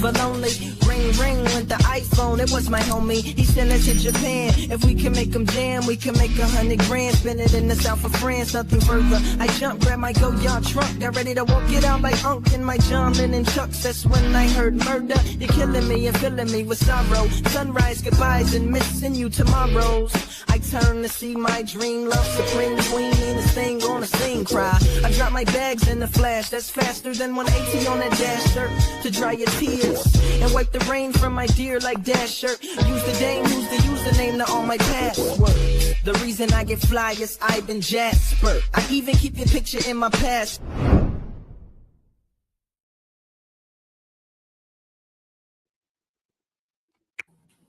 never lonely. Ring, ring with the iPhone, it was my homie. He sent us to Japan. If we can make them jam, we can make 100 grand. Spend it in the south of France, nothing further. I jumped, grabbed my go-yard truck, got ready to walk it out like Unk in my John Lennon chucks. That's when I heard murder. You're killing me and filling me with sorrow. Sunrise goodbyes and missing you tomorrows. I turn to see my dream love supreme queen. This thing gonna sing, cry. I drop my bags in the flash. That's faster than 180 on that dash shirt to dry your tears and wipe the rain from my dear like dash shirt. Use the dame, use the username to all my passwords. The reason I get fly is Ivan Jasper. I even keep your picture in my past.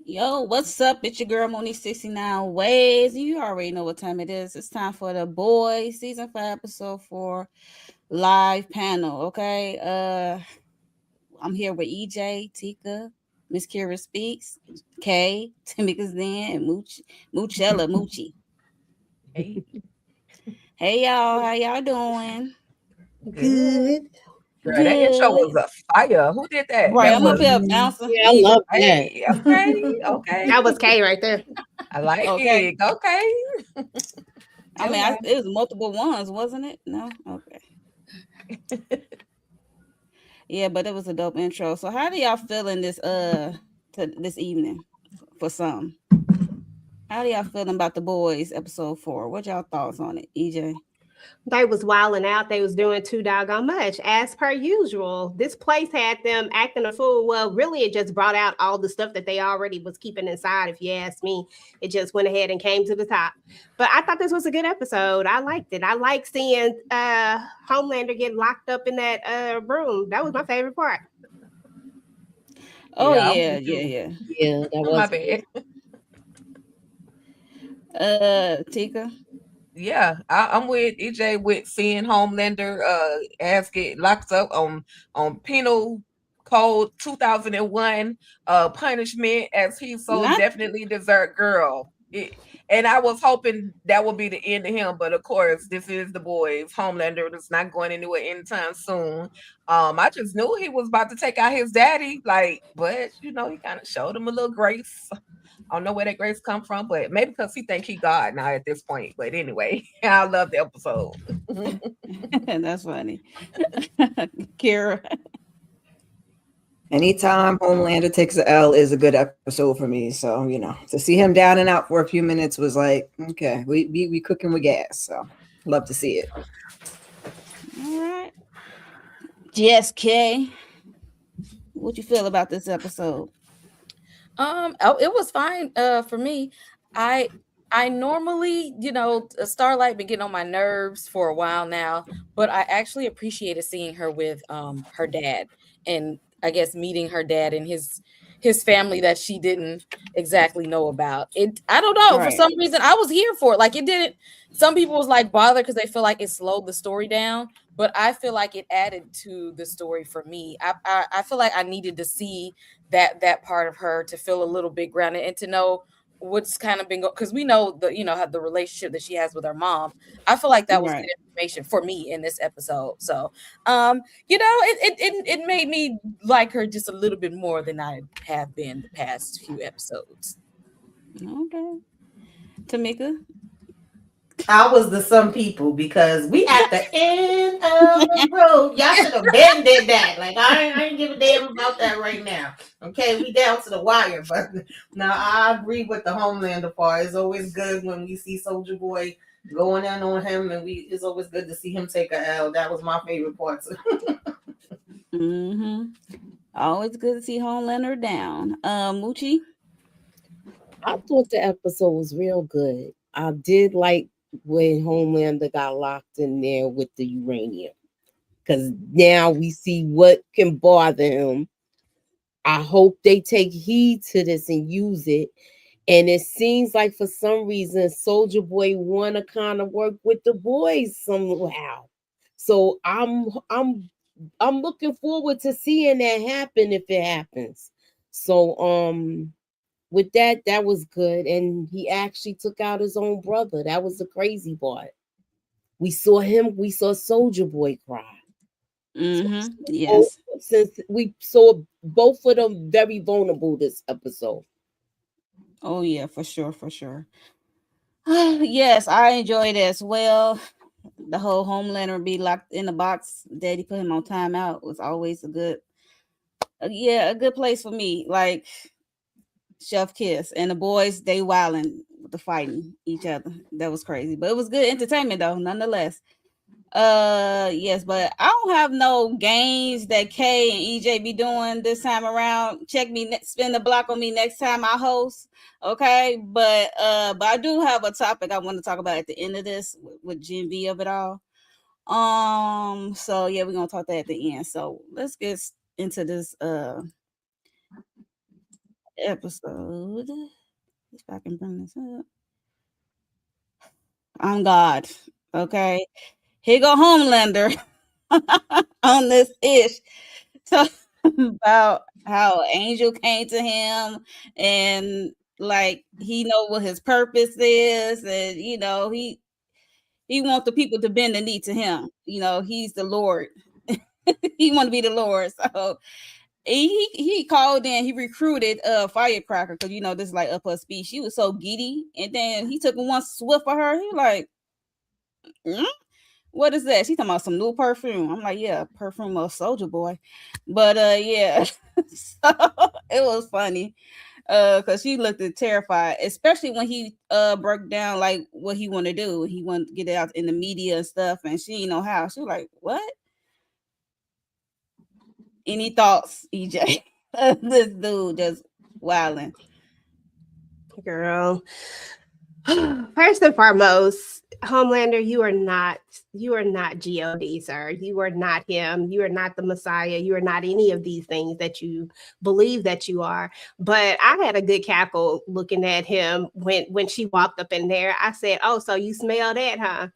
Yo, what's up? It's your girl Monique 69 Ways. You already know what time it is. It's time for The Boys season 5 episode 4 live panel. Okay. I'm here with EJ, Tika, Miss Kira Speaks, Kay, Tamika Zen, and Moochella Moochie. Hey y'all, how y'all doing? Good. Girl, that intro was a fire. Who did that? Right, that I'm was, up here bouncing. Yeah, I love that. Hey, okay. That was Kay right there. I like Okay. it. Okay. I mean, it was multiple ones, wasn't it? No? Okay. Yeah, but it was a dope intro. So how do y'all feeling this evening for some? How do y'all feeling about The Boys episode 4? What y'all thoughts on it, EJ? They was wilding out. They was doing too doggone much, as per usual. This place had them acting a fool. Well, really, it just brought out all the stuff that they already was keeping inside. If you ask me, it just went ahead and came to the top. But I thought this was a good episode. I liked it. I like seeing Homelander get locked up in that room. That was my favorite part. Oh Yeah, yeah. Yeah, that was my bad. Tika. Yeah, I'm with EJ with seeing Homelander ass get locked up on penal code 2001 punishment as he definitely deserved. Girl, and I was hoping that would be the end of him, but of course this is The Boys. Homelander is not going anywhere anytime soon. I just knew he was about to take out his daddy, but he kind of showed him a little grace. I don't know where that grace come from, but maybe because he think he God now at this point. But anyway, I love the episode. That's funny. Kira. Anytime Homelander takes an L is a good episode for me. So, to see him down and out for a few minutes was like, okay, we cooking with gas. So love to see it. All right. Jess K. What you feel about this episode? It was fine for me. I normally, Starlight been getting on my nerves for a while now, but I actually appreciated seeing her with her dad, and I guess meeting her dad and his family that she didn't exactly know about. I don't know. Right. For some reason, I was here for it. Like, it didn't. Some people was like bothered because they feel like it slowed the story down, but I feel like it added to the story for me. I feel like I needed to see that part of her to feel a little bit grounded and to know what's kind of been going, because we know the relationship that she has with her mom. I feel like that was good information for me in this episode. So it made me like her just a little bit more than I have been the past few episodes. Okay. Tamika? I was the some people because we at the end of the road. Y'all should have been did that. Like, I ain't give a damn about that right now. Okay, we down to the wire. But now I agree with the Homelander part. It's always good when we see Soldier Boy going in on him, and it's always good to see him take a L. That was my favorite part. Always good to see Homelander down. Moochie? I thought the episode was real good. I did like when Homelander got locked in there with the uranium, because now we see what can bother him. I hope they take heed to this and use it. And it seems like for some reason Soldier Boy want to kind of work with the boys somehow. So I'm looking forward to seeing that happen if it happens. So with that was good. And he actually took out his own brother. That was the crazy part. We saw Soldier Boy cry. Mm-hmm. So, Yes. since we saw both of them very vulnerable this episode. Oh yeah, for sure, for sure. Yes, I enjoyed it as well. The whole Homelander be locked in the box. Daddy put him on timeout was always a good, yeah, a good place for me. Like Chef Kiss and the boys, they wilding with the fighting each other. That was crazy, but it was good entertainment though, nonetheless. Yes, but I don't have no games that Kay and EJ be doing this time around. Check me, spin the block on me next time I host. Okay, but I do have a topic I want to talk about at the end of this with Gen V of it all. So yeah, we're gonna talk that at the end. So let's get into this episode. If I can bring this up. I'm God. Okay. Here go Homelander on this ish. Talk about how Angel came to him and like he know what his purpose is, and he wants the people to bend the knee to him. He's the Lord. He want to be the Lord. So he called in, he recruited Firecracker because this is like up her speed. She was so giddy, and then he took one swift of her. He like, what is that? She talking about some new perfume. I'm like, yeah, perfume of Soldier Boy. But yeah, so it was funny. Because she looked terrified, especially when he broke down like what he want to do. He wanted to get it out in the media and stuff, and she didn't know how. She was like, what? Any thoughts, EJ? This dude just wilding. Girl. First and foremost, Homelander, you are not God, sir. You are not him. You are not the Messiah. You are not any of these things that you believe that you are. But I had a good cackle looking at him when she walked up in there. I said, "Oh, so you smell that, huh?"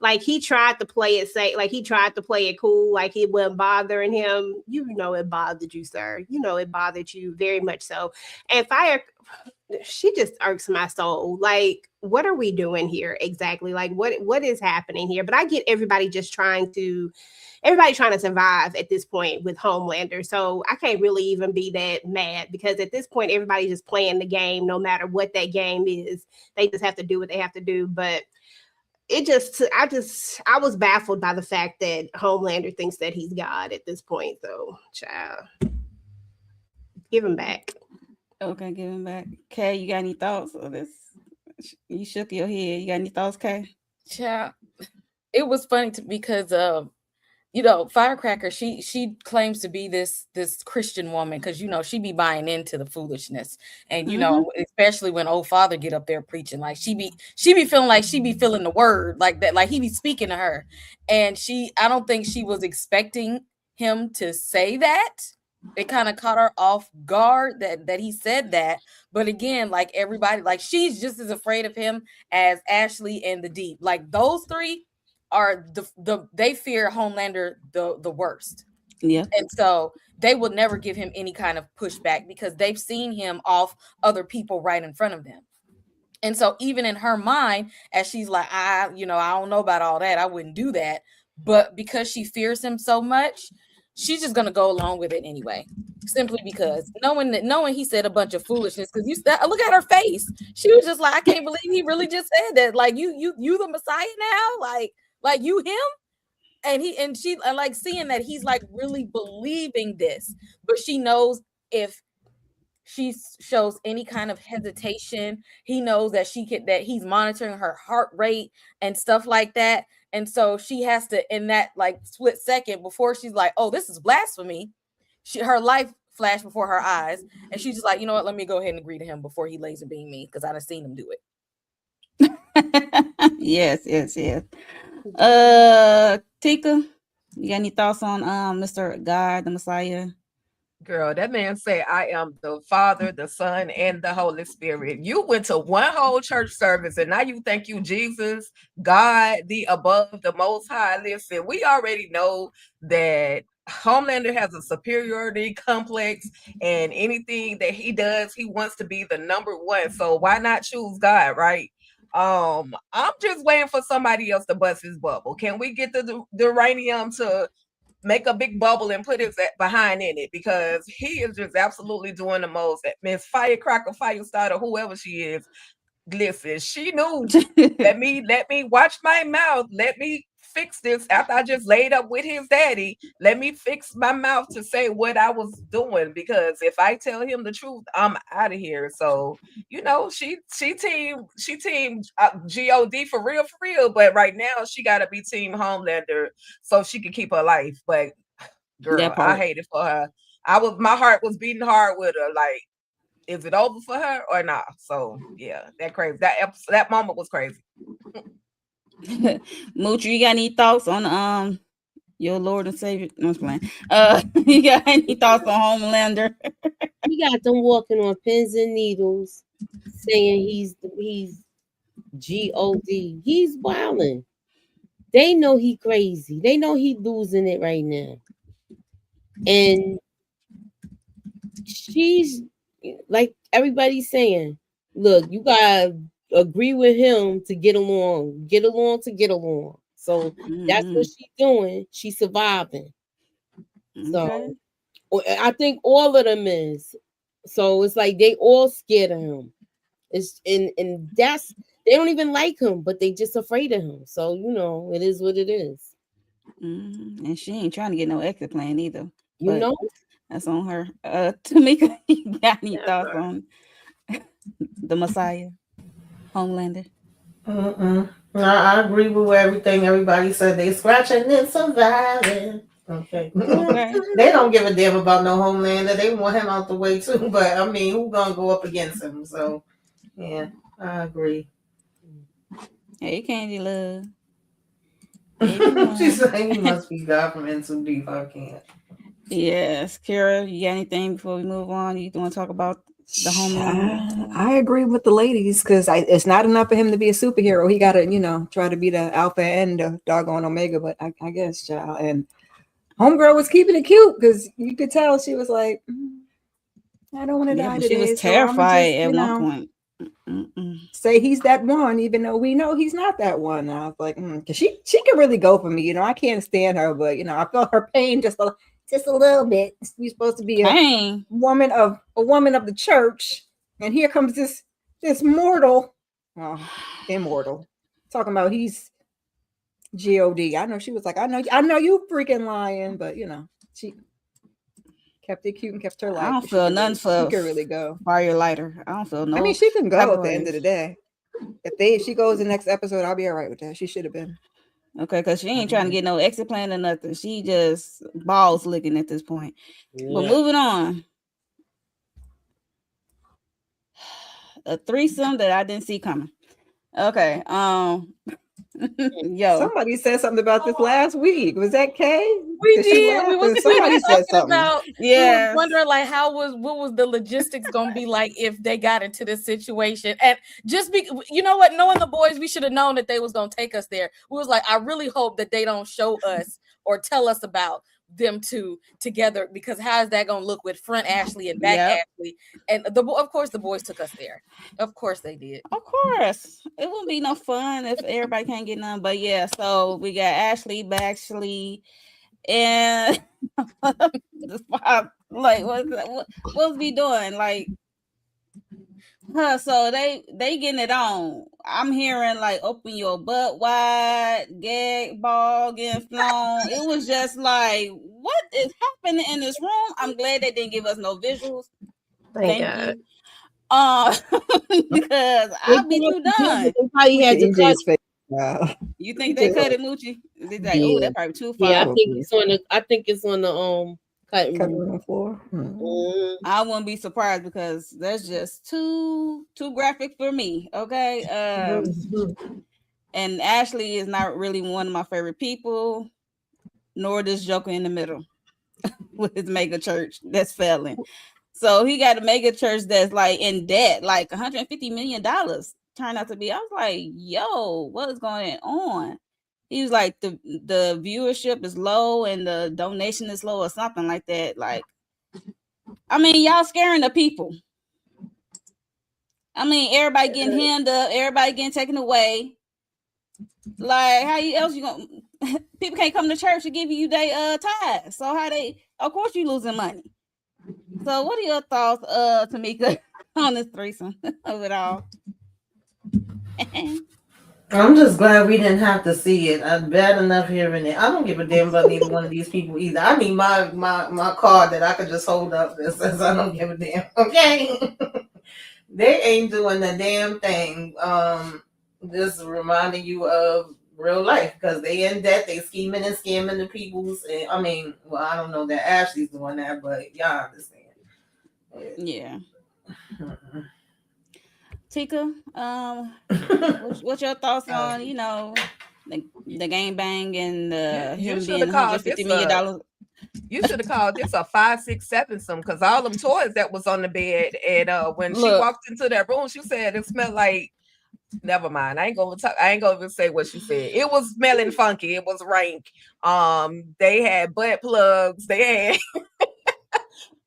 Like he tried to play it safe, like he tried to play it cool, like it wasn't bothering him. You know it bothered you, sir. You know it bothered you very much so. And she just irks my soul. Like, what are we doing here exactly? Like, what is happening here? But I get everybody trying to survive at this point with Homelander. So I can't really even be that mad because at this point, everybody's just playing the game, no matter what that game is. They just have to do what they have to do. But I was baffled by the fact that Homelander thinks that he's God at this point. So, child, give him back. Okay, give him back. Kay, you got any thoughts on this? You shook your head. You got any thoughts, Kay? Yeah, it was funny because Firecracker, she claims to be this Christian woman because she be buying into the foolishness, and especially when old father get up there preaching, like she be feeling like she be feeling the word like that, like he be speaking to her, and I don't think she was expecting him to say that. It kind of caught her off guard that he said that, but again, like everybody, like she's just as afraid of him as Ashley and the Deep, like those three are they fear Homelander the worst. Yeah. And so they will never give him any kind of pushback because they've seen him off other people right in front of them. And so even in her mind, as she's like, I don't know about all that. I wouldn't do that. But because she fears him so much, she's just going to go along with it anyway. Simply because knowing he said a bunch of foolishness, because look at her face. She was just like, I can't believe he really just said that. Like you the Messiah now? Like you him? And she like seeing that he's like really believing this, but she knows if she shows any kind of hesitation, he knows that that he's monitoring her heart rate and stuff like that. And so she has to, in that like split second before she's like, oh, this is blasphemy, her life flashed before her eyes, and she's just like, you know what, let me go ahead and agree to him before he laser beam me, because I've seen him do it. Yes. Tika, you got any thoughts on Mr. God, the Messiah? Girl, that man said, I am the Father, the Son, and the Holy Spirit. You went to one whole church service, and now you think you Jesus, God, the above, the Most High. Listen, we already know that Homelander has a superiority complex, and anything that he does, he wants to be the number one. So why not choose God, right? I'm just waiting for somebody else to bust his bubble. Can we get the uranium to make a big bubble and put his behind in it, because he is just absolutely doing the most. Miss Firecracker, Firestarter, whoever she is, listen, she knew. let me watch my mouth. Let me fix this after I just laid up with his daddy. Let me fix my mouth to say what I was doing, because if I tell him the truth, I'm out of here. So, you know, she team God for real, but right now she got to be team Homelander so she can keep her life. But girl, I hate it for her. My heart was beating hard with her, like, is it over for her or not? So yeah, that crazy. That moment was crazy. Mooch, you got any thoughts on your Lord and Savior? No, I'm playing. You got any thoughts on Homelander? He got them walking on pins and needles, saying he's God. He's wilding. They know he crazy. They know he losing it right now. And she's like everybody's saying, look, you gotta agree with him to get along. So that's what she's doing. She's surviving. So I think all of them is. So it's like they all scared of him. It's and that's, they don't even like him, but they just afraid of him. So you know, it is what it is. And she ain't trying to get no exit plan either. You know, that's on her. Tamika, you got any thoughts on the Messiah, Homelander? No, I agree with everything everybody said. They scratching and surviving. Okay. They don't give a damn about no Homelander. They want him out the way too. But I mean, who's gonna go up against him? So yeah, I agree. Hey, Candy Love. She's saying he must be God from In Too Deep. I can't. Yes, Kara, you got anything before we move on? You want to talk about the Homelander? I agree with the ladies, because it's not enough for him to be a superhero. He got to, you know, try to be the alpha and the doggone omega. But I guess, child. And Homegirl was keeping it cute, because you could tell she was like, I don't want to die today. She was terrified at one point. Say he's that one, even though we know he's not that one. And I was like, because she can really go for me. You know, I can't stand her, but you know, I felt her pain just a little bit. You're supposed to be a woman of the church, and here comes this mortal, immortal, talking about he's God. I know she was like, I know you freaking lying, but you know, she kept it cute and kept her life. I don't feel nothing for. She could really go. Fire lighter. I don't feel no. I mean, she can go at the end of the day. If she goes the next episode, I'll be all right with that. She should have been. Okay, because she ain't trying to get no exit plan or nothing. She just balls licking at this point. Yeah. But moving on. A threesome that I didn't see coming. Okay. Yo, somebody said something about this last week. Was that Kay? We did. Somebody said something about. Yeah, we was wondering like what was the logistics gonna be like if they got into this situation, and you know what, knowing the boys, we should have known that they was gonna take us there. We was like, I really hope that they don't show us or tell us about them two together, because how is that gonna look with front Ashley and back Ashley? And of course the boys took us there. Of course they did. Of course. It wouldn't be no fun if everybody can't get none. But yeah, so we got Ashley, Baxley, and like what's we doing? Like so they getting it on. I'm hearing like open your butt wide, gag ball getting flown. It was just like, what is happening in this room? I'm glad they didn't give us no visuals. Thank you. Because I'll be too done. Probably had to cut. Wow. You think they cut it, Moochie? They like, oh, that's probably too far. Yeah, I think it's on the cutting room floor. I wouldn't be surprised, because that's just too graphic for me. Okay. And Ashley is not really one of my favorite people, nor this Joker in the middle with his mega church that's failing. So he got a mega church that's like in debt, like $150 million turned out to be. I was like, yo, what is going on? He was like, the viewership is low and the donation is low or something like that. Like, I mean, y'all scaring the people. I mean, everybody getting hemmed up, everybody getting taken away. Like, how else you gonna? people can't come to church to give you their tithes. So how they? Of course, you losing money. So what are your thoughts, Tamika, on this threesome of it all? I'm just glad we didn't have to see it. I'm bad enough hearing it. I don't give a damn about neither one of these people either. I need my card that I could just hold up that says I don't give a damn. Okay. They ain't doing the damn thing. Just reminding you of real life because they in debt. They scheming and scamming the peoples. And, I mean, well, I don't know that Ashley's doing that, but y'all understand. Yeah. Tika, what's your thoughts on the game bang and him being $150 million? You should have called this a 5, 6, 7 some because all them toys that was on the bed and when she walked into that room, she said it smelled like. Never mind. I ain't gonna say what she said. It was smelling funky. It was rank. They had butt plugs. They had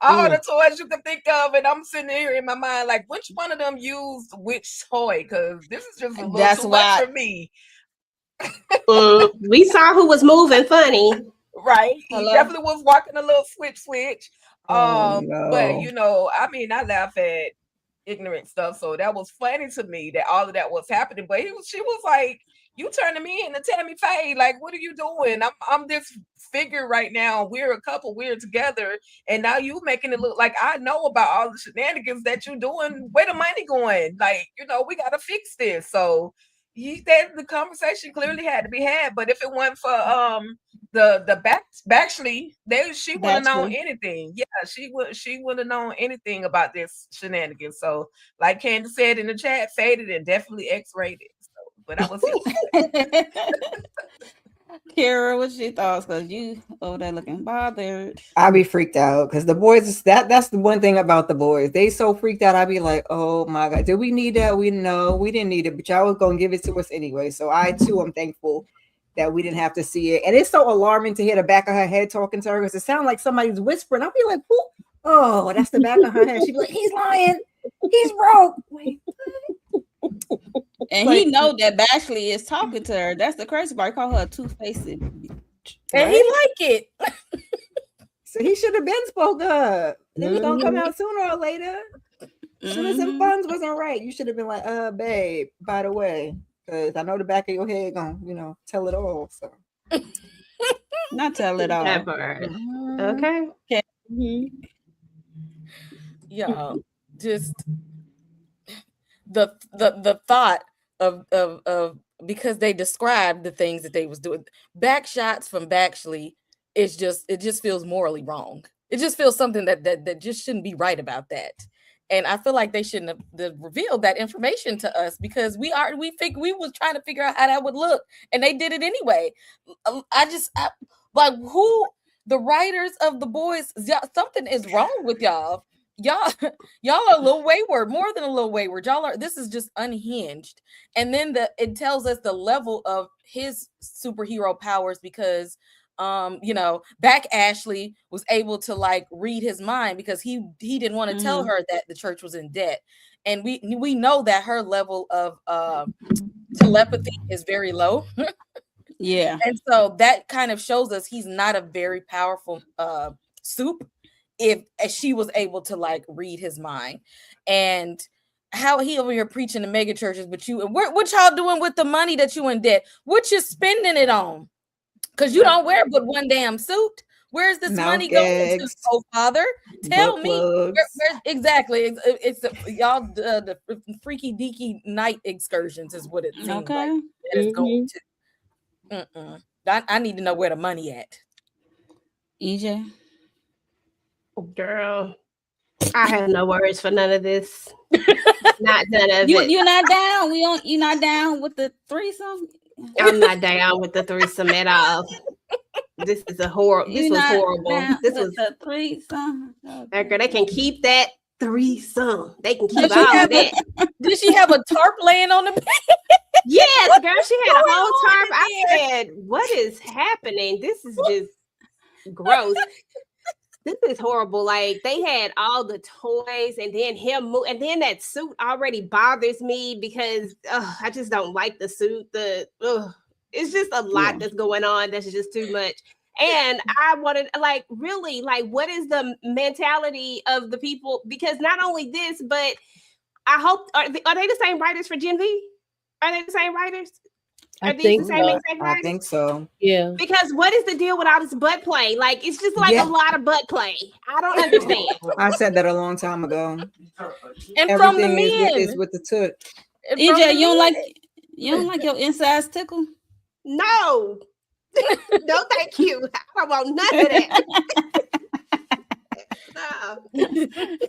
all the toys you could think of, and I'm sitting here in my mind like, which one of them used which toy? Because this is just a little too much for me. We saw who was moving funny. Right. He definitely was walking a little switch. Oh, no. But I mean, I laugh at ignorant stuff, so that was funny to me that all of that was happening. But she was like, "You turning me into Tammy Faye? Like, what are you doing? I'm this figure right now. We're a couple. We're together, and now you making it look like I know about all the shenanigans that you're doing. Where the money going? Like, we got to fix this." So the conversation clearly had to be had. But if it wasn't for the Baxley, she wouldn't have known anything. Yeah, she wouldn't have known anything about this shenanigans. So, like Candace said in the chat, faded and definitely X-rated. So, but I was Kara, what's your thoughts? Because you over there looking bothered. I'd be freaked out because the boys, that's the one thing about the boys. They so freaked out. I'd be like, oh my God, did we need that? We didn't need it, but y'all was going to give it to us anyway. So I too am thankful that we didn't have to see it. And it's so alarming to hear the back of her head talking to her because it sounds like somebody's whispering. I'll be like, who? Oh, that's the back of her head. She'd be like, he's lying. He's broke. Wait, and he know that Bashley is talking to her. That's the crazy part. I call her a two-faced bitch. And he like it. So he should have been spoke up. It was gonna come out sooner or later. As soon as them funds wasn't right, you should have been like, babe, by the way, because I know the back of your head gonna, tell it all. So not tell it all. Never. Okay. Y'all, just the thought of because they described the things that they was doing. Back shots from Baxley, it just feels morally wrong. It just feels something that just shouldn't be right about that. And I feel like they shouldn't have revealed that information to us because we was trying to figure out how that would look, and they did it anyway. Like who the writers of the boys? Something is wrong with y'all. Y'all are a little wayward, more than a little wayward. This is just unhinged. And then it tells us the level of his superhero powers because back Ashley was able to like read his mind because he didn't want to tell her that the church was in debt. And we know that her level of telepathy is very low. Yeah. And so that kind of shows us he's not a very powerful soup. If she was able to like read his mind, and how he over here preaching to mega churches, but what y'all doing with the money that you in debt? What you spending it on? Because you don't wear but one damn suit. Where's this money going to? Oh, Father, tell me. Where exactly? It's y'all the freaky deaky night excursions is what it seems like that is going to. I need to know where the money at. EJ. Girl, I have no words for none of this. Not none of it. You're not down. You're not down with the threesome. I'm not down with the threesome at all. This is a horrible. This was horrible. This was the threesome. Okay. They can keep that threesome. They can keep all of that. Did she have a tarp laying on the bed? Yes, girl. She had a whole tarp. I said, "What is happening? This is just gross." This is horrible. Like they had all the toys and then him move, and then that suit already bothers me because I just don't like the suit. It's just a lot that's going on. That's just too much. And I wanted, like, really, like, what is the mentality of the people? Because not only this, but I hope, are they the same writers for Gen V? Are they the same writers? Are these the same exact writers? I think so. Yeah. Because what is the deal with all this butt play? Like, it's just like a lot of butt play. I don't understand. I said that a long time ago. And everything from the is men. with the toot. EJ, you don't like your insides tickle? No. No, thank you. I don't want none of that.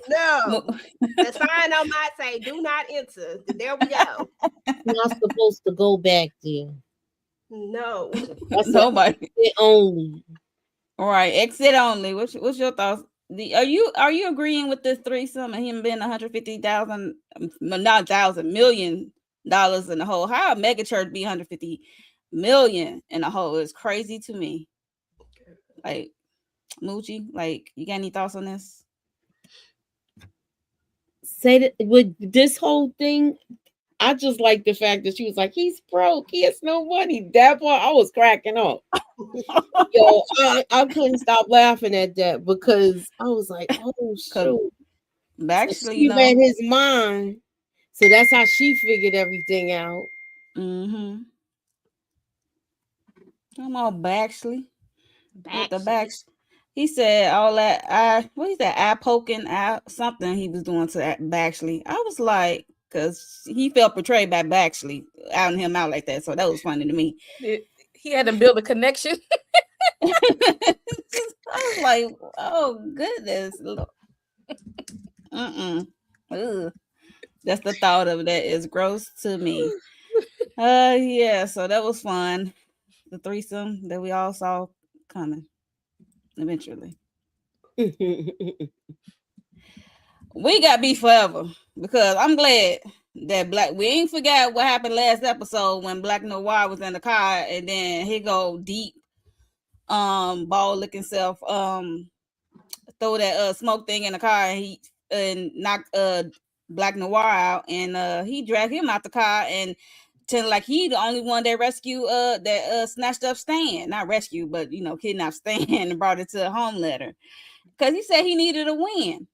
No. The sign on my say, do not enter. There we go. You're not supposed to go back there. No. That's nobody. Exit only. All right, exit only. What's your thoughts? Are you agreeing with this threesome and him being $150,000, not $1,000 million in the hole? How a mega church be $150 million in the hole is crazy to me. Like, Moochie, like, you got any thoughts on this? Say that with this whole thing, I just like the fact that she was like, he's broke, he has no money. That part, I was cracking up. Yo, I couldn't stop laughing at that because I was like, oh shoot. Actually, she read his mind. So that's how she figured everything out. Mm-hmm. Come on, Baxley. With the Baxley. He said all that what is that? Eye poking, something he was doing to Baxley. I was like, because he felt betrayed by Baxley, outing him out like that. So that was funny to me. He had to build a connection. I was like, oh goodness. Ugh. That's the thought of that is gross to me. Yeah, so that was fun. The threesome that we all saw coming eventually. We got beef forever because I'm glad that we ain't forgot what happened last episode when Black Noir was in the car and then he go deep ball licking self throw that smoke thing in the car and he knocked Black Noir out and he dragged him out the car and tell like he the only one that rescued that snatched up Stan, not rescue, but kidnapped Stan and brought it to Homelander because he said he needed a win.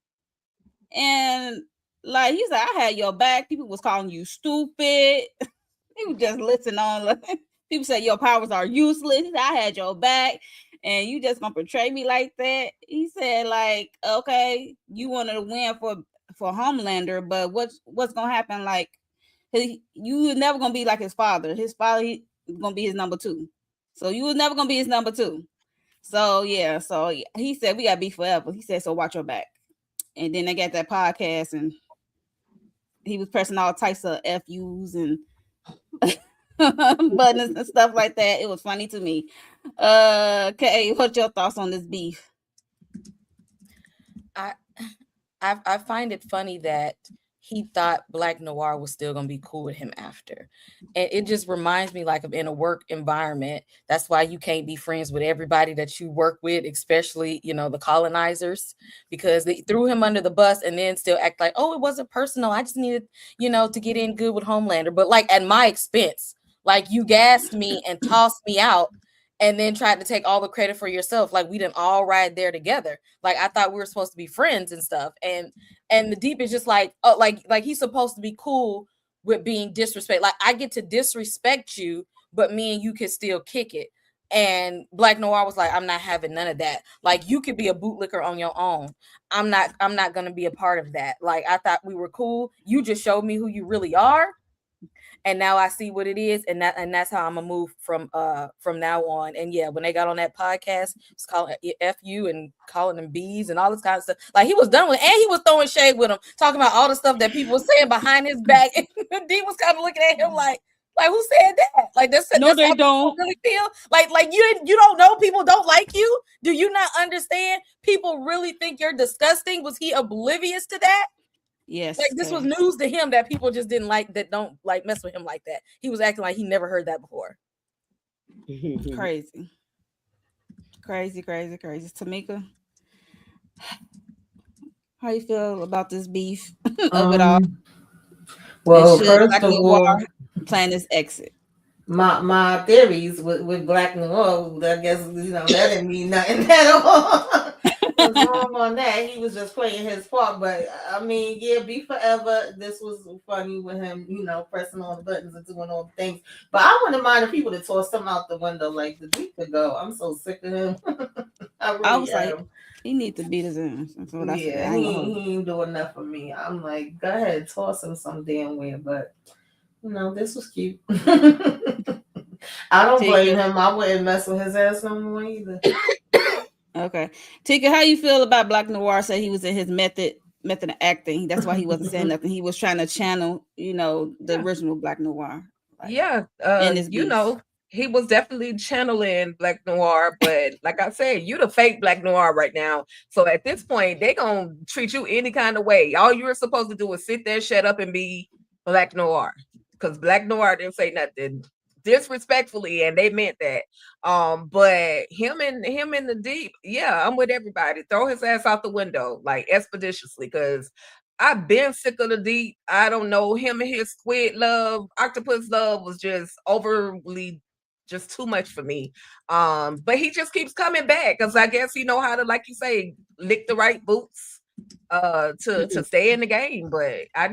And like he said, I had your back. People was calling you stupid. He was just listening on. Like, people say your powers are useless. He said, I had your back, and you just gonna portray me like that. He said, like, okay, you wanted to win for Homelander, but what's gonna happen? Like, you never gonna be like his father. His father, he gonna be his number 2. So you was never gonna be his number 2. So yeah, he said we gotta be forever. He said, so watch your back. And then they got that podcast, and he was pressing all types of FUs and buttons and stuff like that. It was funny to me. Okay, what's your thoughts on this beef? I find it funny that he thought Black Noir was still going to be cool with him after. And it just reminds me like of in a work environment. That's why you can't be friends with everybody that you work with, especially, the colonizers, because they threw him under the bus and then still act like, oh, it wasn't personal. I just needed, to get in good with Homelander. But like at my expense, like you gassed me and tossed me out and then tried to take all the credit for yourself. Like we didn't all ride there together. Like I thought we were supposed to be friends and stuff. And the deep is just like, oh, like he's supposed to be cool with being disrespect. Like I get to disrespect you, but me and you can still kick it. And Black Noir was like, I'm not having none of that. Like you could be a bootlicker on your own. I'm not going to be a part of that. Like I thought we were cool. You just showed me who you really are. And now I see what it is, and that's how I'm gonna move from now on. And yeah, when they got on that podcast, it's calling FU and calling them bees and all this kind of stuff. Like he was done with, and he was throwing shade with them, talking about all the stuff that people were saying behind his back. And D was kind of looking at him like who said that? Like that's no, they how don't really feel. Like you don't know people don't like you. Do you not understand? People really think you're disgusting. Was he oblivious to that? Yes. Like this was news to him that people just didn't like, that don't like mess with him like that. He was acting like he never heard that before. Crazy. Tamika, how you feel about this beef of it all? Well, first of all, plan this exit. my theories with Black Noir, I guess that didn't mean nothing at all. Was wrong on that. He was just playing his part. But I mean, yeah, Be Forever. This was funny with him, pressing all the buttons and doing all the things. But I wouldn't mind the people that tossed him out the window like the week ago. I'm so sick of him. I really was like, am. he need to beat his ass. That's what I said. Yeah, I ain't gonna hold he ain't doing enough for me. I'm like, go ahead, toss him some damn where. But this was cute. I don't blame him. I wouldn't mess with his ass no more either. Okay. Tika, how you feel about Black Noir? Said he was in his method of acting. That's why he wasn't saying nothing. He was trying to channel, the original Black Noir. Yeah. in his beef. He was definitely channeling Black Noir, but like I said, you the fake Black Noir right now. So at this point, they gonna treat you any kind of way. All you're supposed to do is sit there, shut up, and be Black Noir. Because Black Noir didn't say nothing disrespectfully, and they meant that. But him in the deep, yeah, I'm with everybody. Throw his ass out the window, like expeditiously, because I've been sick of the deep. I don't know, him and his squid love, octopus love was just overly just too much for me. But he just keeps coming back because I guess he know how to, like you say, lick the right boots to stay in the game. But I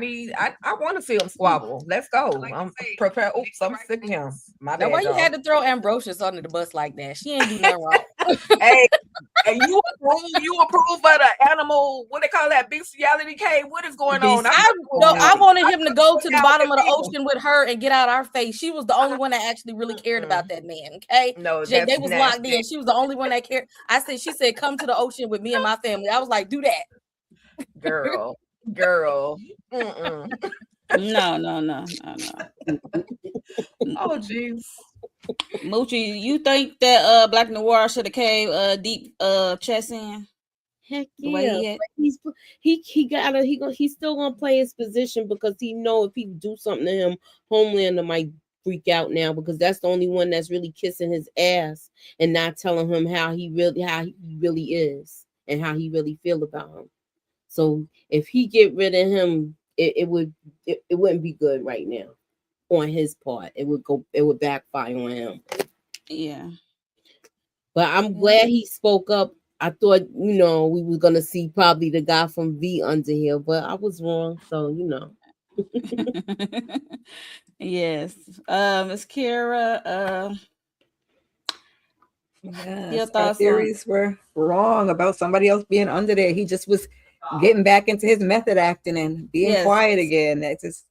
want to see him squabble. Let's go. I'm prepared. Oops, I'm sick of him. My bad. Now, why you had to throw Ambrosius under the bus like that? She ain't do nothing wrong. Hey, and you approve of the animal, what they call that, bestiality cave? What is going on? I wanted him to go to the bottom of the ocean with her and get out our face. She was the only one that actually really cared about that man. Okay, no, they was locked in. She was the only one that cared. She said, "Come to the ocean with me and my family." I was like, "Do that, girl." Mm-mm. No. Oh, jeez. Moochie, you think that Black Noir should have came deep chest in? Heck yeah. He's still gonna play his position because he know if he do something to him, Homelander might freak out now because that's the only one that's really kissing his ass and not telling him how he really is and how he really feel about him. So if he get rid of him, it wouldn't be good right now on his part. It would backfire on him. Yeah. But I'm glad he spoke up. I thought, we were gonna see probably the guy from V under here, but I was wrong. So Yes. Miss Kira, yes, our theories were wrong about somebody else being under there. He just was getting back into his method acting and being quiet again. That's just,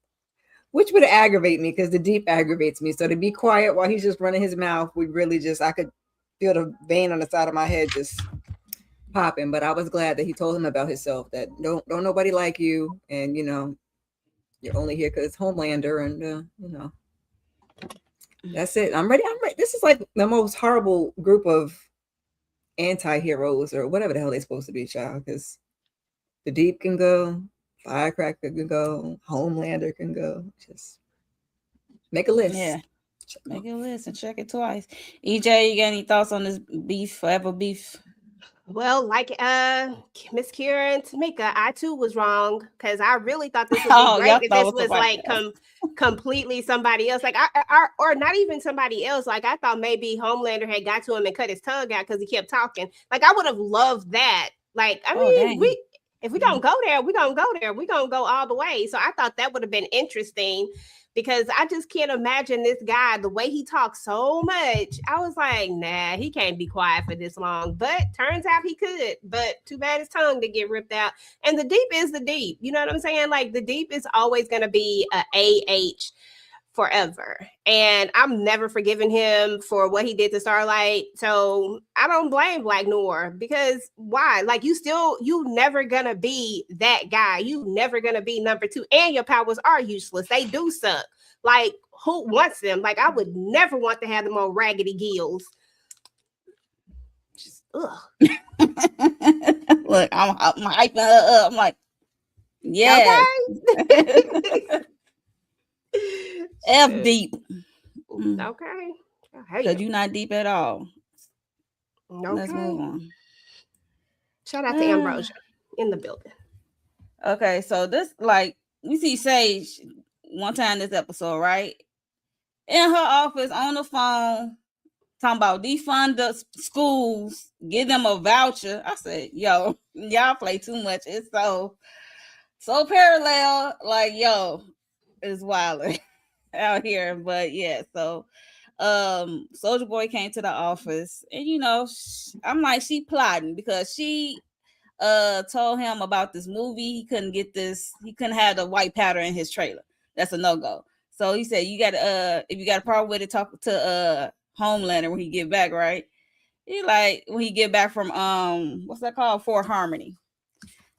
which would aggravate me because the deep aggravates me. So to be quiet while he's just running his mouth would really I could feel the vein on the side of my head just popping. But I was glad that he told him about himself, that don't nobody like you, and you're only here because Homelander, and that's it. I'm ready. This is like the most horrible group of anti-heroes or whatever the hell they're supposed to be, child, because the Deep can go, Firecracker can go, Homelander can go. Just make a list. Yeah. Make a list and check it twice. EJ, you got any thoughts on this beef, forever beef? Well, like Miss Kira and Tamika, I too was wrong because I really thought this would be great if this was like completely somebody else, like or not even somebody else. Like I thought maybe Homelander had got to him and cut his tongue out because he kept talking. Like I would have loved that. Like I mean, if we don't go there, we're gonna go there. We're gonna go all the way. So I thought that would have been interesting. Because I just can't imagine this guy, the way he talks so much. I was like, nah, he can't be quiet for this long. But turns out he could. But too bad his tongue did get ripped out. And the deep is the deep. You know what I'm saying? Like the deep is always going to be a AH forever. And I'm never forgiving him for what he did to Starlight. So I don't blame Black Noir because why? Like you never gonna be that guy. You never gonna be number 2. And your powers are useless. They do suck. Like who wants them? Like I would never want to have them on raggedy gills. Just ugh. Look, I'm hyping her up. I'm like, yeah. Okay. F deep. Okay. Because you're not deep at all. Okay. Let's move on. Shout out to Ambrosia in the building. Okay, so this, like, we see Sage one time this episode, right? in her office on the phone talking about defund the schools, give them a voucher. I said, yo, y'all play too much. It's so parallel. Like, yo, it's wild out here. But yeah, so Soldier Boy came to the office, and I'm like, she plotting because she told him about this movie. He couldn't have the white powder in his trailer. That's a no-go. So he said, you got if you got a problem with it, talk to Homelander when he get back, right? He like when he get back from what's that called? Fort Harmony.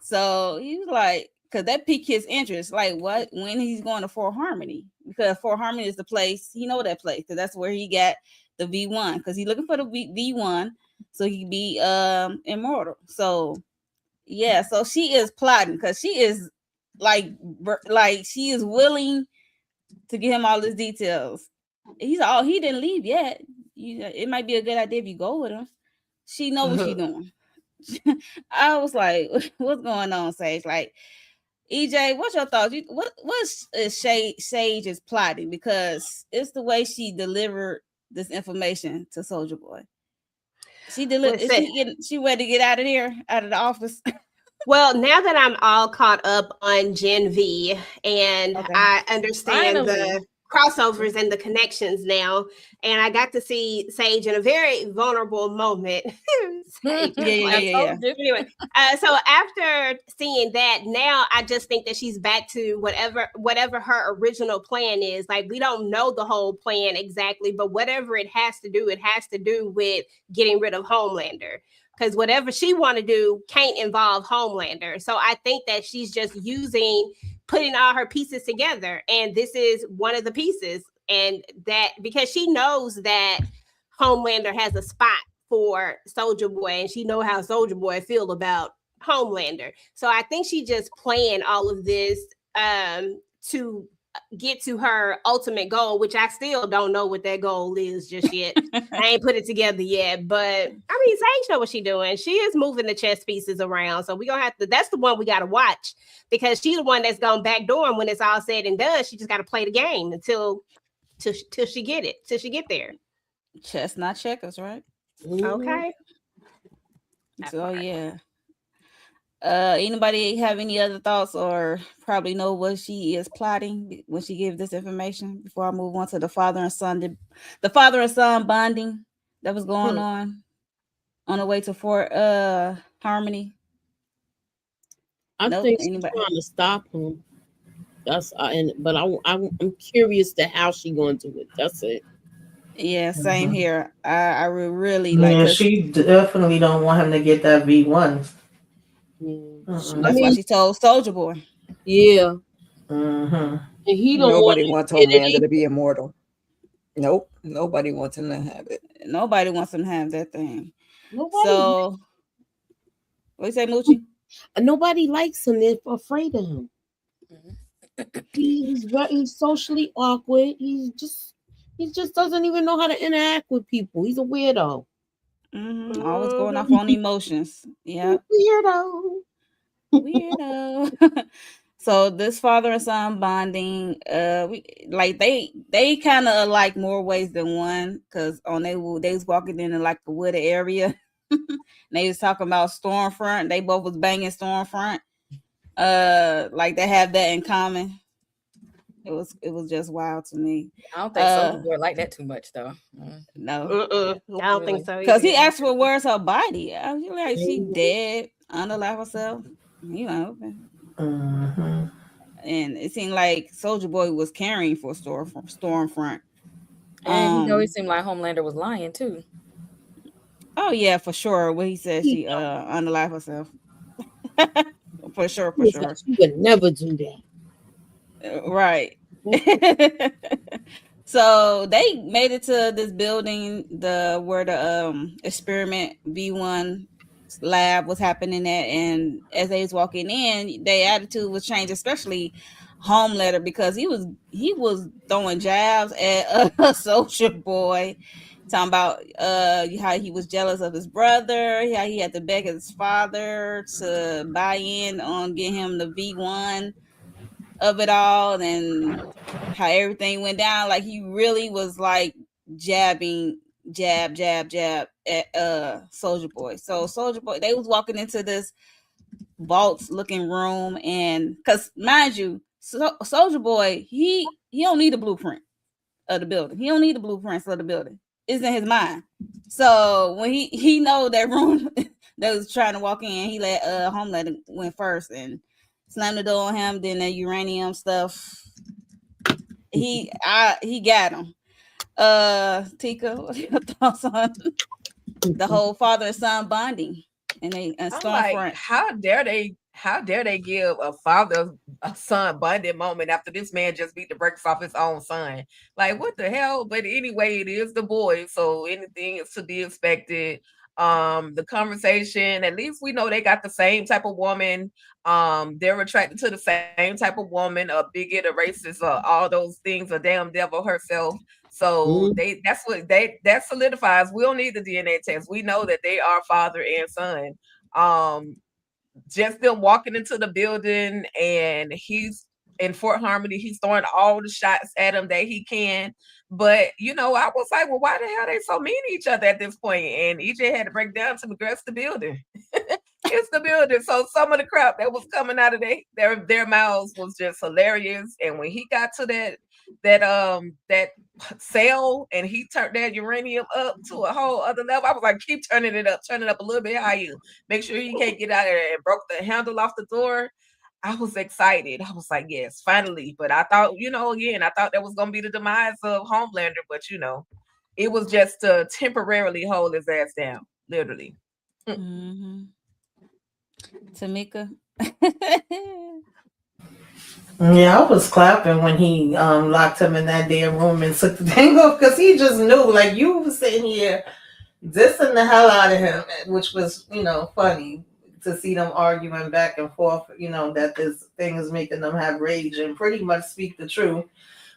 So he was like, because that piqued his interest. Like, what? When he's going to Fort Harmony? Because Fort Harmony is the place. He know that place because that's where he got the V1. Because he's looking for the V1 so he can be immortal. So yeah, so she is plotting because she is like she is willing to give him all his details. He didn't leave yet. It might be a good idea if you go with him. She knows what she's doing. I was like, what's going on, Sage? Like, EJ, what's your thoughts? What's Sage is plotting? Because it's the way she delivered this information to Soldier Boy. She delivered. She ready to get out of here, out of the office. Well, now that I'm all caught up on Gen V and I understand the crossovers and the connections now, and I got to see Sage in a very vulnerable moment. Yeah. Anyway, so after seeing that, now I just think that she's back to whatever her original plan is. Like, we don't know the whole plan exactly, but whatever it has to do with getting rid of Homelander. Because whatever she want to do can't involve Homelander. So I think that she's just putting all her pieces together. And this is one of the pieces. And that because she knows that Homelander has a spot for Soldier Boy, and she know how Soldier Boy feel about Homelander. So I think she just playing all of this to get to her ultimate goal, which I still don't know what that goal is just yet. I ain't put it together yet, but I mean, Sage know what she's doing. She is moving the chess pieces around, so we gonna have to. That's the one we got to watch because she's the one that's gonna backdoor him when it's all said and done. She just got to play the game till she get there. Chess, not checkers, right? Okay. So yeah. Anybody have any other thoughts or probably know what she is plotting when she gives this information before I move on to the father and son bonding that was going on the way to Fort Harmony? I think she's trying to stop him. That's but I'm curious to how she going to do it. That's it. Yeah, same here. I really like. She definitely don't want him to get that V1. That's why she told Soldier Boy. Yeah. And nobody wants Homelander to be immortal. Nope. Nobody wants him to have it. Nobody wants him to have that thing. Nobody. So, what you say, Moochie? Nobody likes him. They're afraid of him. He's socially awkward. He just doesn't even know how to interact with people. He's a weirdo. Always going off on emotions. Yeah. Weirdo. So this father and son bonding, they kind of like more ways than one because they was walking in like a wooded area. They was talking about Stormfront. They both was banging Stormfront. Like they have that in common. It was just wild to me. I don't think Soldier Boy like that too much though. No, I don't think so. Because he asked for where's her body. I was like, she dead, unalive herself. And it seemed like Soldier Boy was caring for Stormfront. And it seemed like Homelander was lying too. Oh yeah, for sure. When he said she unalive herself. for sure. She would never do that. Right. So they made it to this building, where the experiment V1 lab was happening at, and as they was walking in, their attitude was changed, especially Homelander, because he was throwing jabs at a Soldier Boy, talking about how he was jealous of his brother, how he had to beg his father to buy in on getting him the V1. of it all and how everything went down. Like he really was like jab at Soldier Boy. So Soldier Boy, they was walking into this vaults looking room, and because mind you, Soldier Boy, he don't need a blueprint of the building. He don't need the blueprints of the building. It's in his mind. So when he know that room that was trying to walk in, he let Homelander went first and slammed the door on him. Then the uranium stuff, he got him. Tika, what are your thoughts on the whole father and son bonding and they Stormfront? Like, how dare they give a father a son bonding moment after this man just beat the brakes off his own son? Like, what the hell? But anyway, it is the boy, so anything is to be expected. The conversation, at least we know they got the same type of woman. They're attracted to the same type of woman, a bigot, a racist, all those things, a damn devil herself. So that solidifies. We don't need the DNA test. We know that they are father and son. Just them walking into the building, and he's in Fort Harmony. He's throwing all the shots at him that he can. But I was like, well, why the hell are they so mean to each other at this point? And EJ had to break down to McGrath the building. It's the building. So some of the crap that was coming out of their mouths was just hilarious. And when he got to that cell and he turned that uranium up to a whole other level, I was like, keep turning it up a little bit higher. Make sure you can't get out of there, and broke the handle off the door. I was excited. I was like, yes, finally. But I thought, again, I thought that was going to be the demise of Homelander, but it was just to temporarily hold his ass down, literally. Mm-hmm. Tamika. Yeah, I was clapping when he locked him in that damn room and took the thing off, because he just knew, like, you were sitting here dissing the hell out of him, which was, funny to see them arguing back and forth, that this thing is making them have rage and pretty much speak the truth.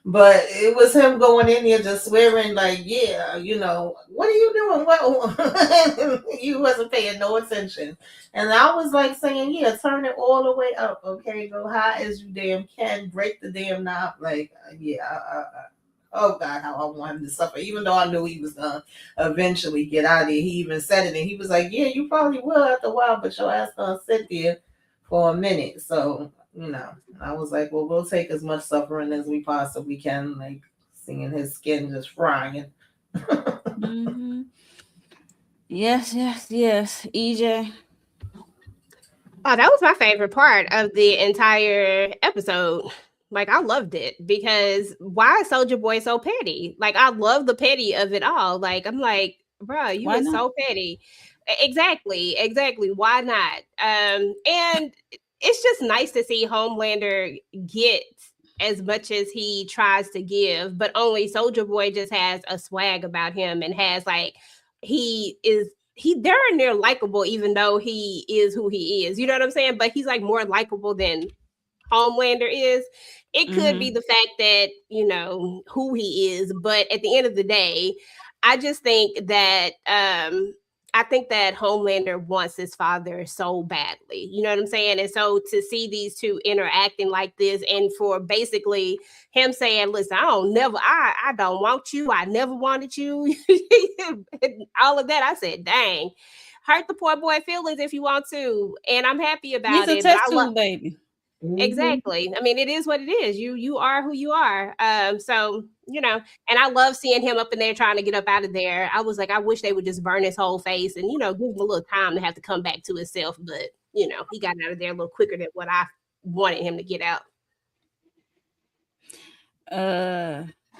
But it was him going in there just swearing, like, yeah, what are you doing? What? You wasn't paying no attention. And I was like saying, yeah, turn it all the way up, okay? Go high as you damn can. Break the damn knob. Like, yeah, oh God, how I want him to suffer. Even though I knew he was going to eventually get out of there. He even said it, and he was like, yeah, you probably will after a while, but your ass going to sit there for a minute. So, I was like, well, we'll take as much suffering as we possibly can, like seeing his skin just frying. Mm-hmm. Yes. EJ. Oh, that was my favorite part of the entire episode. Like, I loved it, because why is Soldier Boy so petty? Like, I love the petty of it all. Like, I'm like, bro, you are so petty. Exactly. Why not? And it's just nice to see Homelander get as much as he tries to give, but only Soldier Boy just has a swag about him and has like, they're near likable, even though he is who he is. You know what I'm saying? But he's like more likable than Homelander is. It could be the fact that, who he is, but at the end of the day, I just think that Homelander wants his father so badly. You know what I'm saying? And so to see these two interacting like this, and for basically him saying, listen, I don't want you. I never wanted you. All of that. I said, dang, hurt the poor boy feelings if you want to. And I'm happy about it. He's a test tube baby. Exactly. I mean, it is what it is. You are who you are. So, and I love seeing him up in there trying to get up out of there. I was like, I wish they would just burn his whole face and, give him a little time to have to come back to himself. But, he got out of there a little quicker than what I wanted him to get out.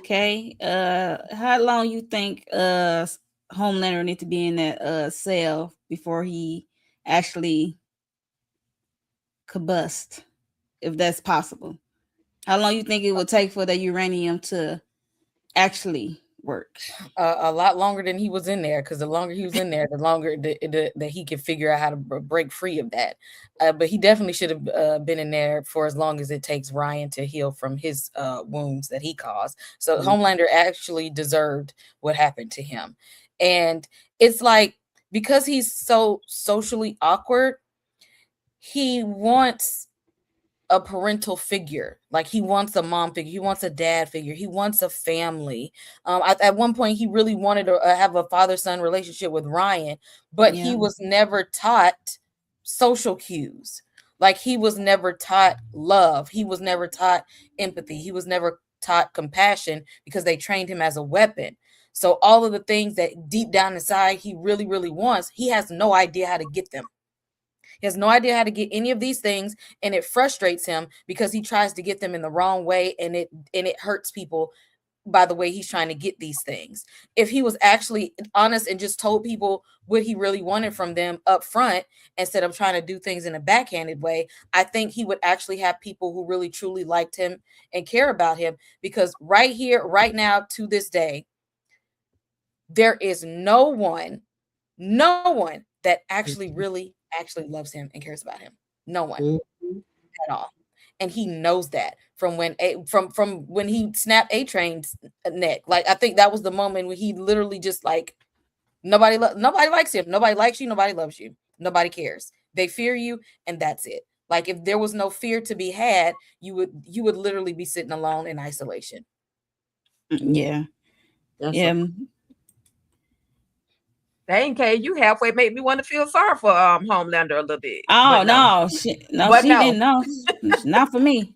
Okay. How long you think Homelander need to be in that cell before he actually combust? If that's possible, how long you think it would take for the uranium to actually work? A lot longer than he was in there, because the longer he was in there, the longer that he could figure out how to break free of that. But he definitely should have been in there for as long as it takes Ryan to heal from his wounds that he caused. So Homelander actually deserved what happened to him. And it's like, because he's so socially awkward, he wants a parental figure. Like he wants a mom figure, he wants a dad figure, he wants a family. At one point, he really wanted to have a father-son relationship with Ryan, but he was never taught social cues. Like he was never taught love. He was never taught empathy. He was never taught compassion because they trained him as a weapon. So all of the things that deep down inside he really, really wants, he has no idea how to get them. He has no idea how to get any of these things, and it frustrates him because he tries to get them in the wrong way, and it hurts people by the way he's trying to get these things. If he was actually honest and just told people what he really wanted from them up front instead of trying to do things in a backhanded way, I think he would actually have people who really truly liked him and care about him. Because right here, right now, to this day, there is no one that actually really actually loves him and cares about him. No one at all. And he knows that from when from when he snapped A-Train's neck. Like I think that was the moment when he literally just like nobody likes him. Nobody likes you. Nobody loves you. Nobody cares. They fear you, and that's it. Like if there was no fear to be had, you would literally be sitting alone in isolation. Yeah. Dang, Kay, you halfway made me want to feel sorry for Homelander a little bit. Oh no, she didn't know. Not for me.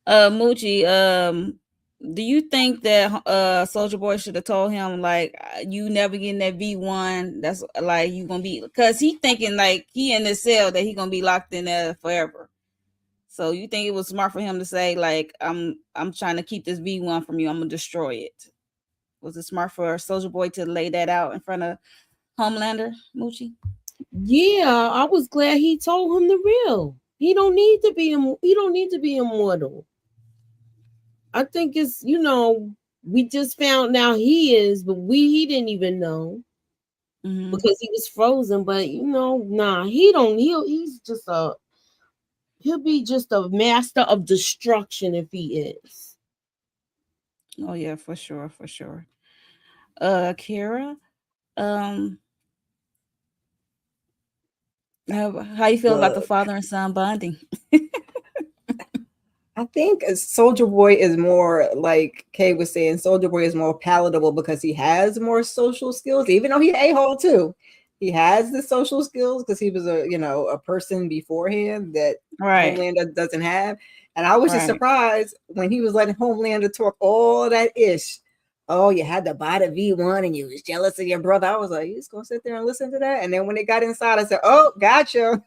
Moochie, do you think that Soldier Boy should have told him like you never getting that V1? That's like you gonna be, because he thinking like he in the cell that he gonna be locked in there forever. So you think it was smart for him to say like I'm trying to keep this V1 from you. I'm gonna destroy it. Was it smart for Soldier Boy to lay that out in front of Homelander, Moochie? Yeah, I was glad he told him the real. He don't need to be immortal. I think it's, we just found out he is, but he didn't even know because he was frozen. But nah, he's just he'll be just a master of destruction if he is. Oh yeah, for sure. Kira, how you feel about the father and son bonding? I think Soldier Boy is more, like Kay was saying, Soldier Boy is more palatable because he has more social skills, even though he's a-hole too. He has the social skills because he was a person beforehand that Homelander doesn't have. And I was just surprised when he was letting Homelander talk all that ish. Oh, you had to buy the V1 and you was jealous of your brother. I was like, you just gonna sit there and listen to that? And then when it got inside, I said, oh, gotcha.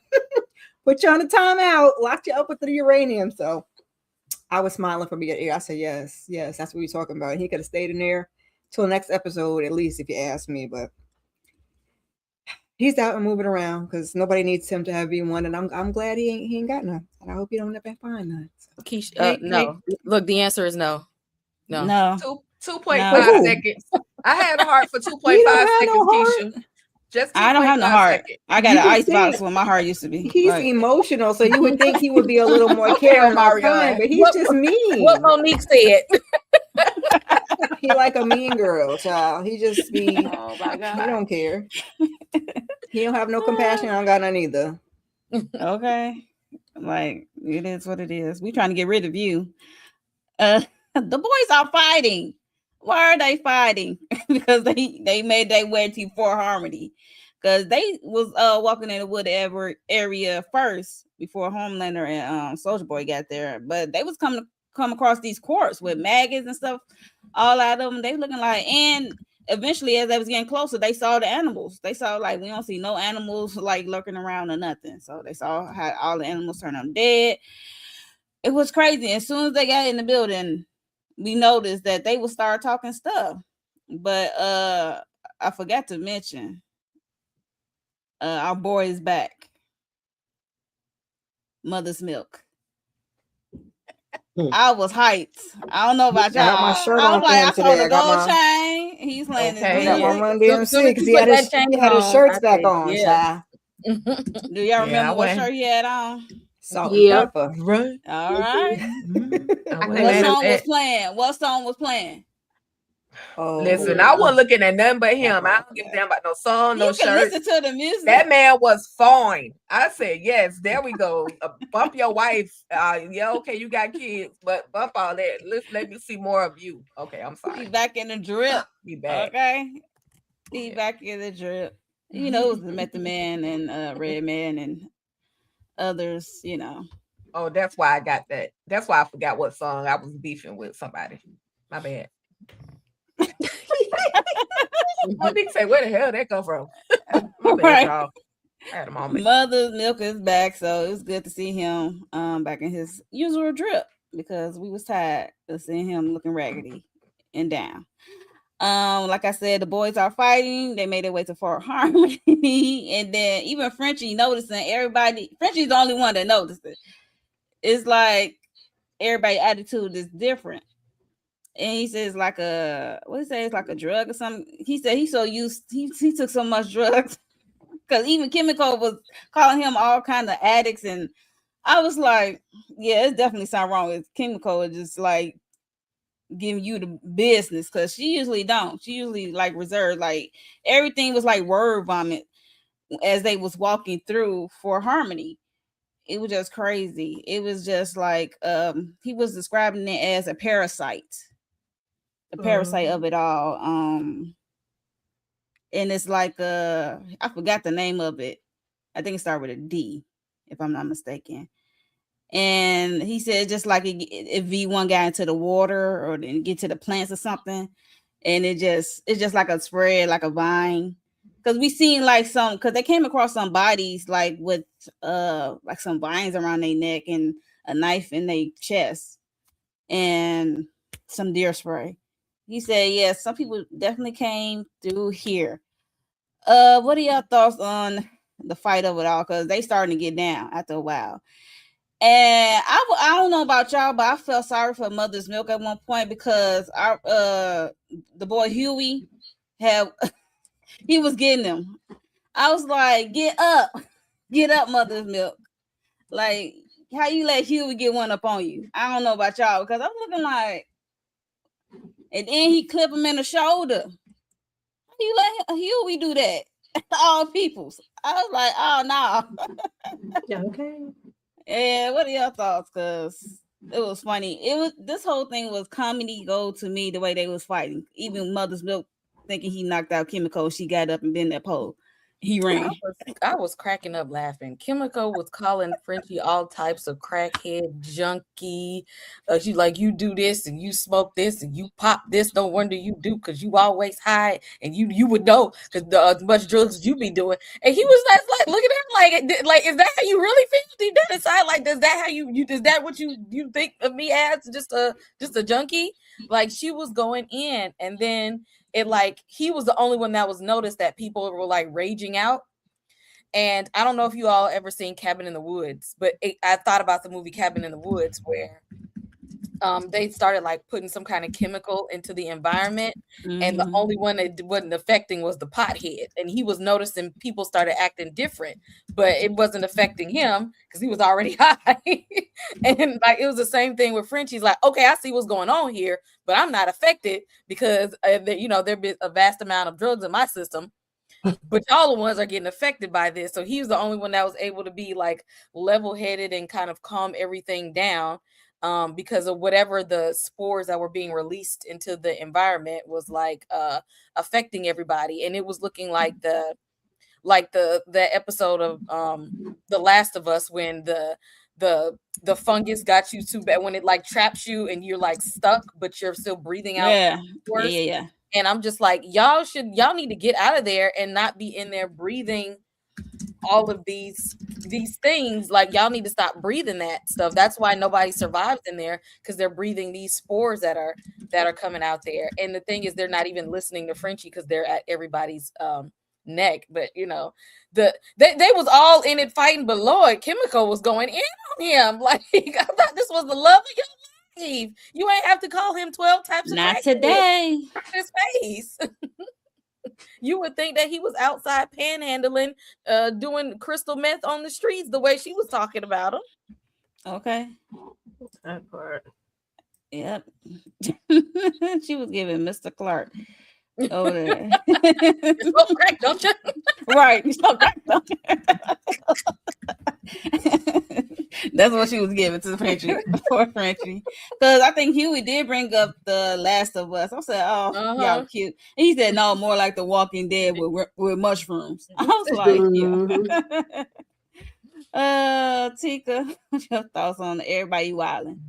Put you on a timeout, locked you up with the uranium. So I was smiling from ear to ear. I said, yes, that's what we're talking about. He could have stayed in there till the next episode, at least, if you ask me. But he's out and moving around because nobody needs him to have V1, and I'm glad he ain't got none. And I hope he don't ever find none. So. Keisha, no. Look, the answer is no. 2.5 seconds. I had a heart for 2.5 seconds, Keisha. Just I don't have no heart. I got an icebox where my heart used to be. He's emotional, so you would think he would be a little more caring, but he's just mean. What Monique said. He like a mean girl, child. He just be. Oh my God. He don't care. He don't have no compassion. I don't got none either. Okay, like it is what it is. We trying to get rid of you. The boys are fighting. Why are they fighting? Because they made their way to Fort Harmony. Because they was walking in the wood area first before Homelander and Soldier Boy got there. But they was come across these courts with maggots and stuff all out of them. They looking like, and eventually as they was getting closer, they saw the animals. They saw like, we don't see no animals like lurking around or nothing. So they saw how all the animals turned them dead. It was crazy. As soon as they got in the building, we noticed that they would start talking stuff. But I forgot to mention our boy is back. Mother's Milk. I was hyped. I don't know about y'all. I got my shirt on for him today. I got the gold chain. He's playing I got my Run DMC because he had his shirts back on. Yeah. Do y'all remember what shirt he had on? Salt and pepper. Right. All right. What song was playing? Oh, Listen, I wasn't looking at nothing but him. I don't give a damn about no song, no You can shirt. listen to the music. That man was fine. I said, yes, there we go. Bump your wife. Yeah, okay, you got kids, but bump all that. Let me see more of you. Okay, I'm sorry. He back in the drip. Be back. Okay. He back in the drip. You know, it was the Method Man and Red Man and others, you know. Oh, that's why I got that. That's why I forgot what song I was beefing with somebody. My bad. What did he say? Where the hell that come from? My bad, y'all. I had a moment. Mother's Milk is back, so it was good to see him back in his usual drip because we was tired of seeing him looking raggedy and down. Like I said, the boys are fighting. They made their way to Fort Harmony, and then even Frenchie noticing everybody. Frenchie's the only one that noticed it. It's like everybody's attitude is different. And he says like it's like a drug or something. He said he's so used, he took so much drugs because even Chemical was calling him all kind of addicts, and I was like, yeah, it's definitely something wrong with Chemical. It's just like giving you the business because she usually don't. She usually like reserved. Like everything was like word vomit as they was walking through for Harmony. It was just crazy. It was just like he was describing it as a parasite. The parasite of it all. And it's like I forgot the name of it. I think it started with a D, if I'm not mistaken. And he said just like if V1 got into the water or didn't get to the plants or something, and it's just like a spread, like a vine. Because we seen like because they came across some bodies like with like some vines around their neck and a knife in their chest and some deer spray. He said, yeah, some people definitely came through here. What are y'all thoughts on the fight of it all? Because they starting to get down after a while. And I don't know about y'all, but I felt sorry for Mother's Milk at one point because our the boy Huey he was getting him. I was like, get up, Mother's Milk. Like, how you let Huey get one up on you? I don't know about y'all because I'm looking like. And then he clipped him in the shoulder. You let Huey do that? All peoples. I was like, oh no. Okay. Yeah, what are your thoughts? Because it was funny. This whole thing was comedy gold to me. The way they was fighting, even Mother's Milk thinking he knocked out Chemical, she got up and bent that pole. He ran. I was cracking up laughing. Chemical was calling Frenchie all types of crackhead, junkie. She's like, you do this and you smoke this and you pop this. No wonder you do because you always hide and you would know because as much drugs as you be doing. And he was like look at him like is that how you really feel deep down inside? Like, does that how you is that what you think of me as just a junkie? Like she was going in, and then it like he was the only one that was noticed that people were like raging out. And I don't know if you all ever seen Cabin in the Woods, but I thought about the movie Cabin in the Woods where they started like putting some kind of chemical into the environment, and the only one that wasn't affecting was the pothead, and he was noticing people started acting different, but it wasn't affecting him because he was already high. And like it was the same thing with Frenchie's like, okay, I see what's going on here, but I'm not affected because there'd be a vast amount of drugs in my system. But y'all the ones are getting affected by this. So he was the only one that was able to be like level-headed and kind of calm everything down because of whatever the spores that were being released into the environment was like affecting everybody. And it was looking like the episode of The Last of Us when the fungus got you too bad, when it like traps you and you're like stuck, but you're still breathing out. Yeah. And I'm just like, y'all need to get out of there and not be in there breathing all of these things. Like y'all need to stop breathing that stuff. That's why nobody survives in there, because they're breathing these spores that are coming out there. And the thing is, they're not even listening to Frenchie because they're at everybody's neck. But they was all in it fighting, but Lord, Chemical was going in on him. Like I thought this was the love of your life. You ain't have to call him 12 types of not today. His face. You would think that he was outside panhandling, doing crystal meth on the streets the way she was talking about him. Okay. That part. Yep. She was giving Mr. Clark over there. Oh, crack, don't you? Right. That's what she was giving to Frenchie. Poor Frenchie. Because I think Huey did bring up The Last of Us. I said, oh, y'all cute. And he said, no, more like The Walking Dead with mushrooms. I was like, yeah. Tika, what's your thoughts on everybody wilding?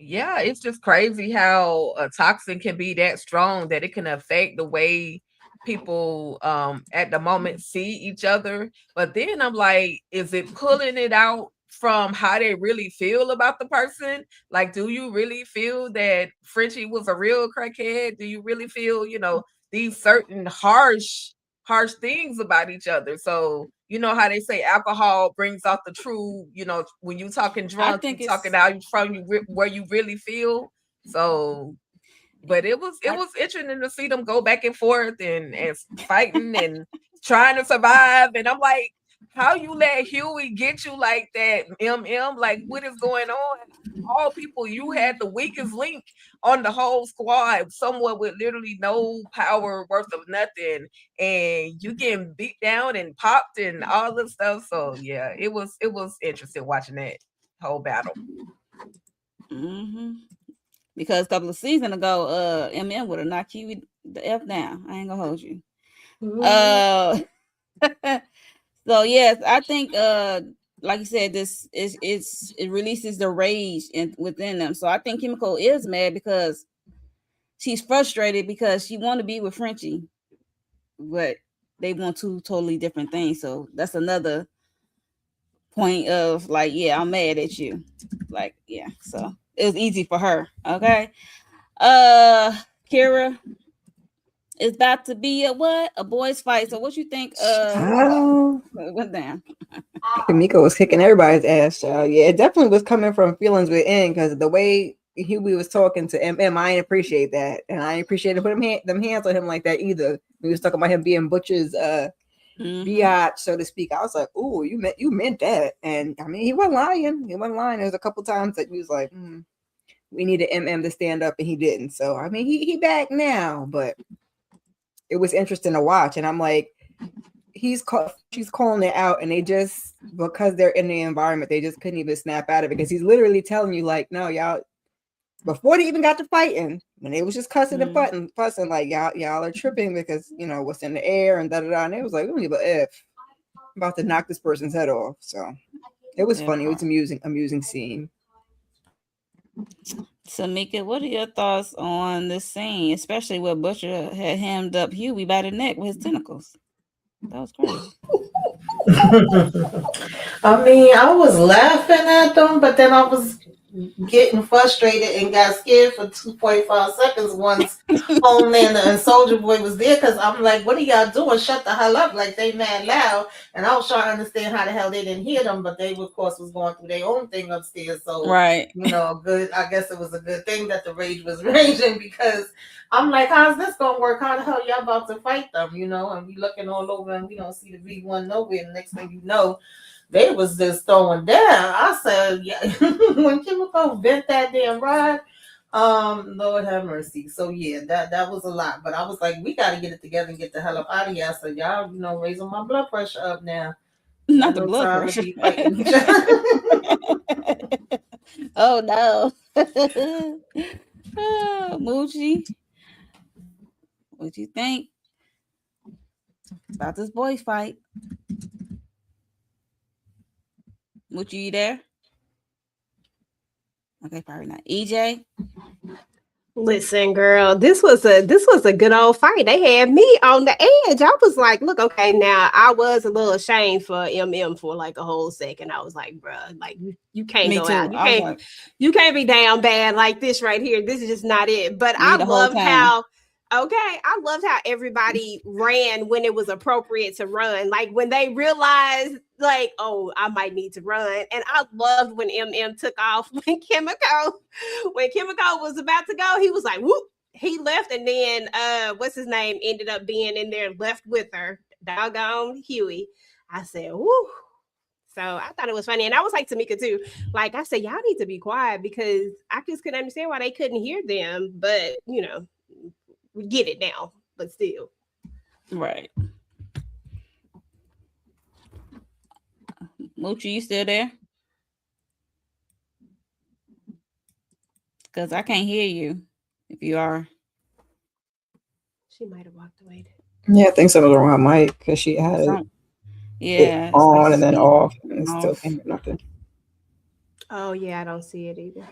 Yeah, it's just crazy how a toxin can be that strong that it can affect the way people at the moment see each other. But then I'm like, is it pulling it out from how they really feel about the person? Like, do you really feel that Frenchie was a real crackhead? Do you really feel, these certain harsh things about each other? So you know how they say alcohol brings out the true, when you talking drunk, you talking out from where you really feel. So, but it was interesting to see them go back and forth and fighting and trying to survive. And I'm like, how you let Huey get you like that, MM? Like, what is going on? All people, you had the weakest link on the whole squad, someone with literally no power worth of nothing, and you getting beat down and popped and all this stuff. So yeah, it was interesting watching that whole battle. Mm-hmm. Because a couple of seasons ago, MM would have knocked you the F down. I ain't gonna hold you. So yes, I think like you said, this it releases the rage within them. So I think Kimiko is mad because she's frustrated because she want to be with Frenchie, but they want two totally different things. So that's another point of like, yeah, I'm mad at you. Like, yeah. So it was easy for her. Okay. Kira, it's about to be a boys fight. So what you think went down? Kimiko was kicking everybody's ass, child. Yeah, it definitely was coming from feelings within, because the way Huey was talking to MM, I didn't appreciate that, and I didn't appreciate it putting them hands on him like that either. We was talking about him being Butcher's biatch, so to speak. I was like, "Ooh, you meant that," and I mean, he wasn't lying. There was a couple times that he was like, "We needed MM to stand up," and he didn't. So I mean, he back now, but it was interesting to watch, and I'm like, she's calling it out, and they just, because they're in the environment, they just couldn't even snap out of it, because he's literally telling you like, no, y'all, before they even got to fighting, when they was just cussing and fussing, like y'all are tripping because what's in the air and da-da-da, and it was like, we don't give a F. I'm about to knock this person's head off. So it was funny. It was amusing scene. Tamika, what are your thoughts on this scene, especially where Butcher had hemmed up Huey by the neck with his tentacles? That was crazy. I mean, I was laughing at them, but then I was getting frustrated and got scared for 2.5 seconds once Homelander and Soldier Boy was there, because I'm like, what are y'all doing? Shut the hell up. Like, they mad loud. And I was trying to understand how the hell they didn't hear them, but they, of course, was going through their own thing upstairs. So, right. I guess it was a good thing that the rage was raging, because I'm like, how's this going to work? How the hell y'all about to fight them, And we looking all over and we don't see the V1 nowhere. The next thing you know, they was just throwing down. I said, yeah, when Kimiko bent that damn rod, Lord have mercy. So yeah, that was a lot. But I was like, we got to get it together and get the hell up out of here. So y'all, raising my blood pressure up now. Not the blood pressure. Oh no. Moochie, what you think about this boys fight? Moochie, you there? Okay, probably not. EJ. Listen, girl, this was a good old fight. They had me on the edge. I was like, look, okay, now I was a little ashamed for MM for like a whole second. I was like, bruh, like you can't go out. You can't be down bad like this right here. This is just not it. But I loved how everybody ran when it was appropriate to run. Like when they realized, like, oh, I might need to run. And I loved when MM took off when Kimiko was about to go. He was like, whoop. He left, and then what's his name ended up being in there left with her. Doggone Huey. I said, whoo. So I thought it was funny. And I was like Tamika too. Like I said, y'all need to be quiet because I just couldn't understand why they couldn't hear them. But, we get it now, but still. Right. Moochie, you still there? Because I can't hear you if you are. She might have walked away. Yeah, I think something's wrong with her mic because she had it on and then off and still can't hear nothing. Oh, yeah, I don't see it either.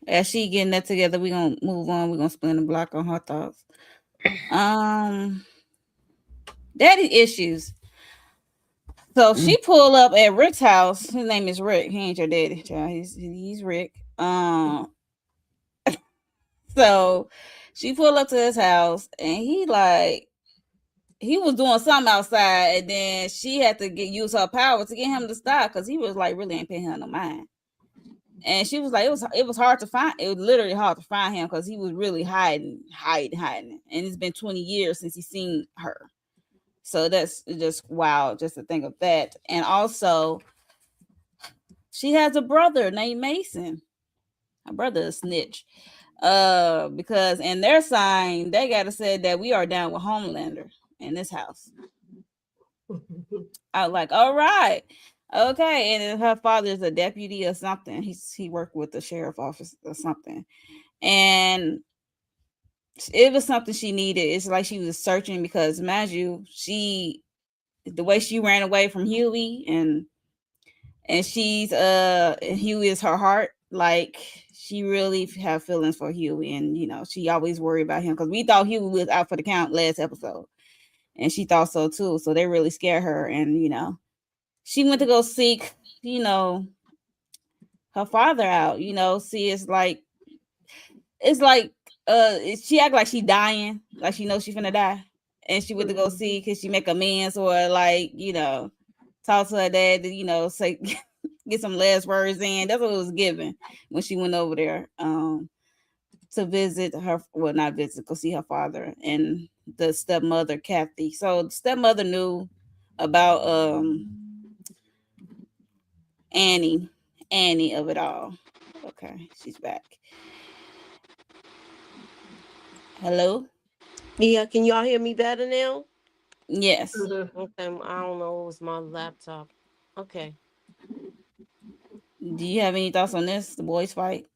As she getting that together, we're going to move on. We're going to spin the block on her thoughts. Daddy issues. So she pull up at Rick's house. His name is Rick. He ain't your daddy, child. He's Rick. So she pulled up to his house and he was doing something outside, and then she had to use her power to get him to stop because he was like really ain't paying her no mind. And she was like, it was hard to find. It was literally hard to find him because he was really hiding. And it's been 20 years since he's seen her. So that's just wild just to think of that. And also, she has a brother named Mason. Her brother is snitch. Because in their sign, they gotta say that we are down with Homelander in this house. I was like, all right. Okay. And her father's a deputy or something. He worked with the sheriff office or something. And it was something she needed. It's like she was searching because, imagine you, the way she ran away from Huey and she's Huey is her heart. Like she really have feelings for Huey, and she always worried about him because we thought Huey was out for the count last episode, and she thought so too. So they really scared her, and she went to go seek her father out. See, it's like she act like she dying, like she knows she finna die, and she went to go see because she make amends or talk to her dad to say get some last words in. That's what it was given when she went over there to visit her, well, not visit, go see her father and the stepmother Kathy. So the stepmother knew about Annie of it all. Okay, she's back. Hello? Yeah, can y'all hear me better now? Yes. Okay, I don't know. It was my laptop. Okay. Do you have any thoughts on this? The boys fight?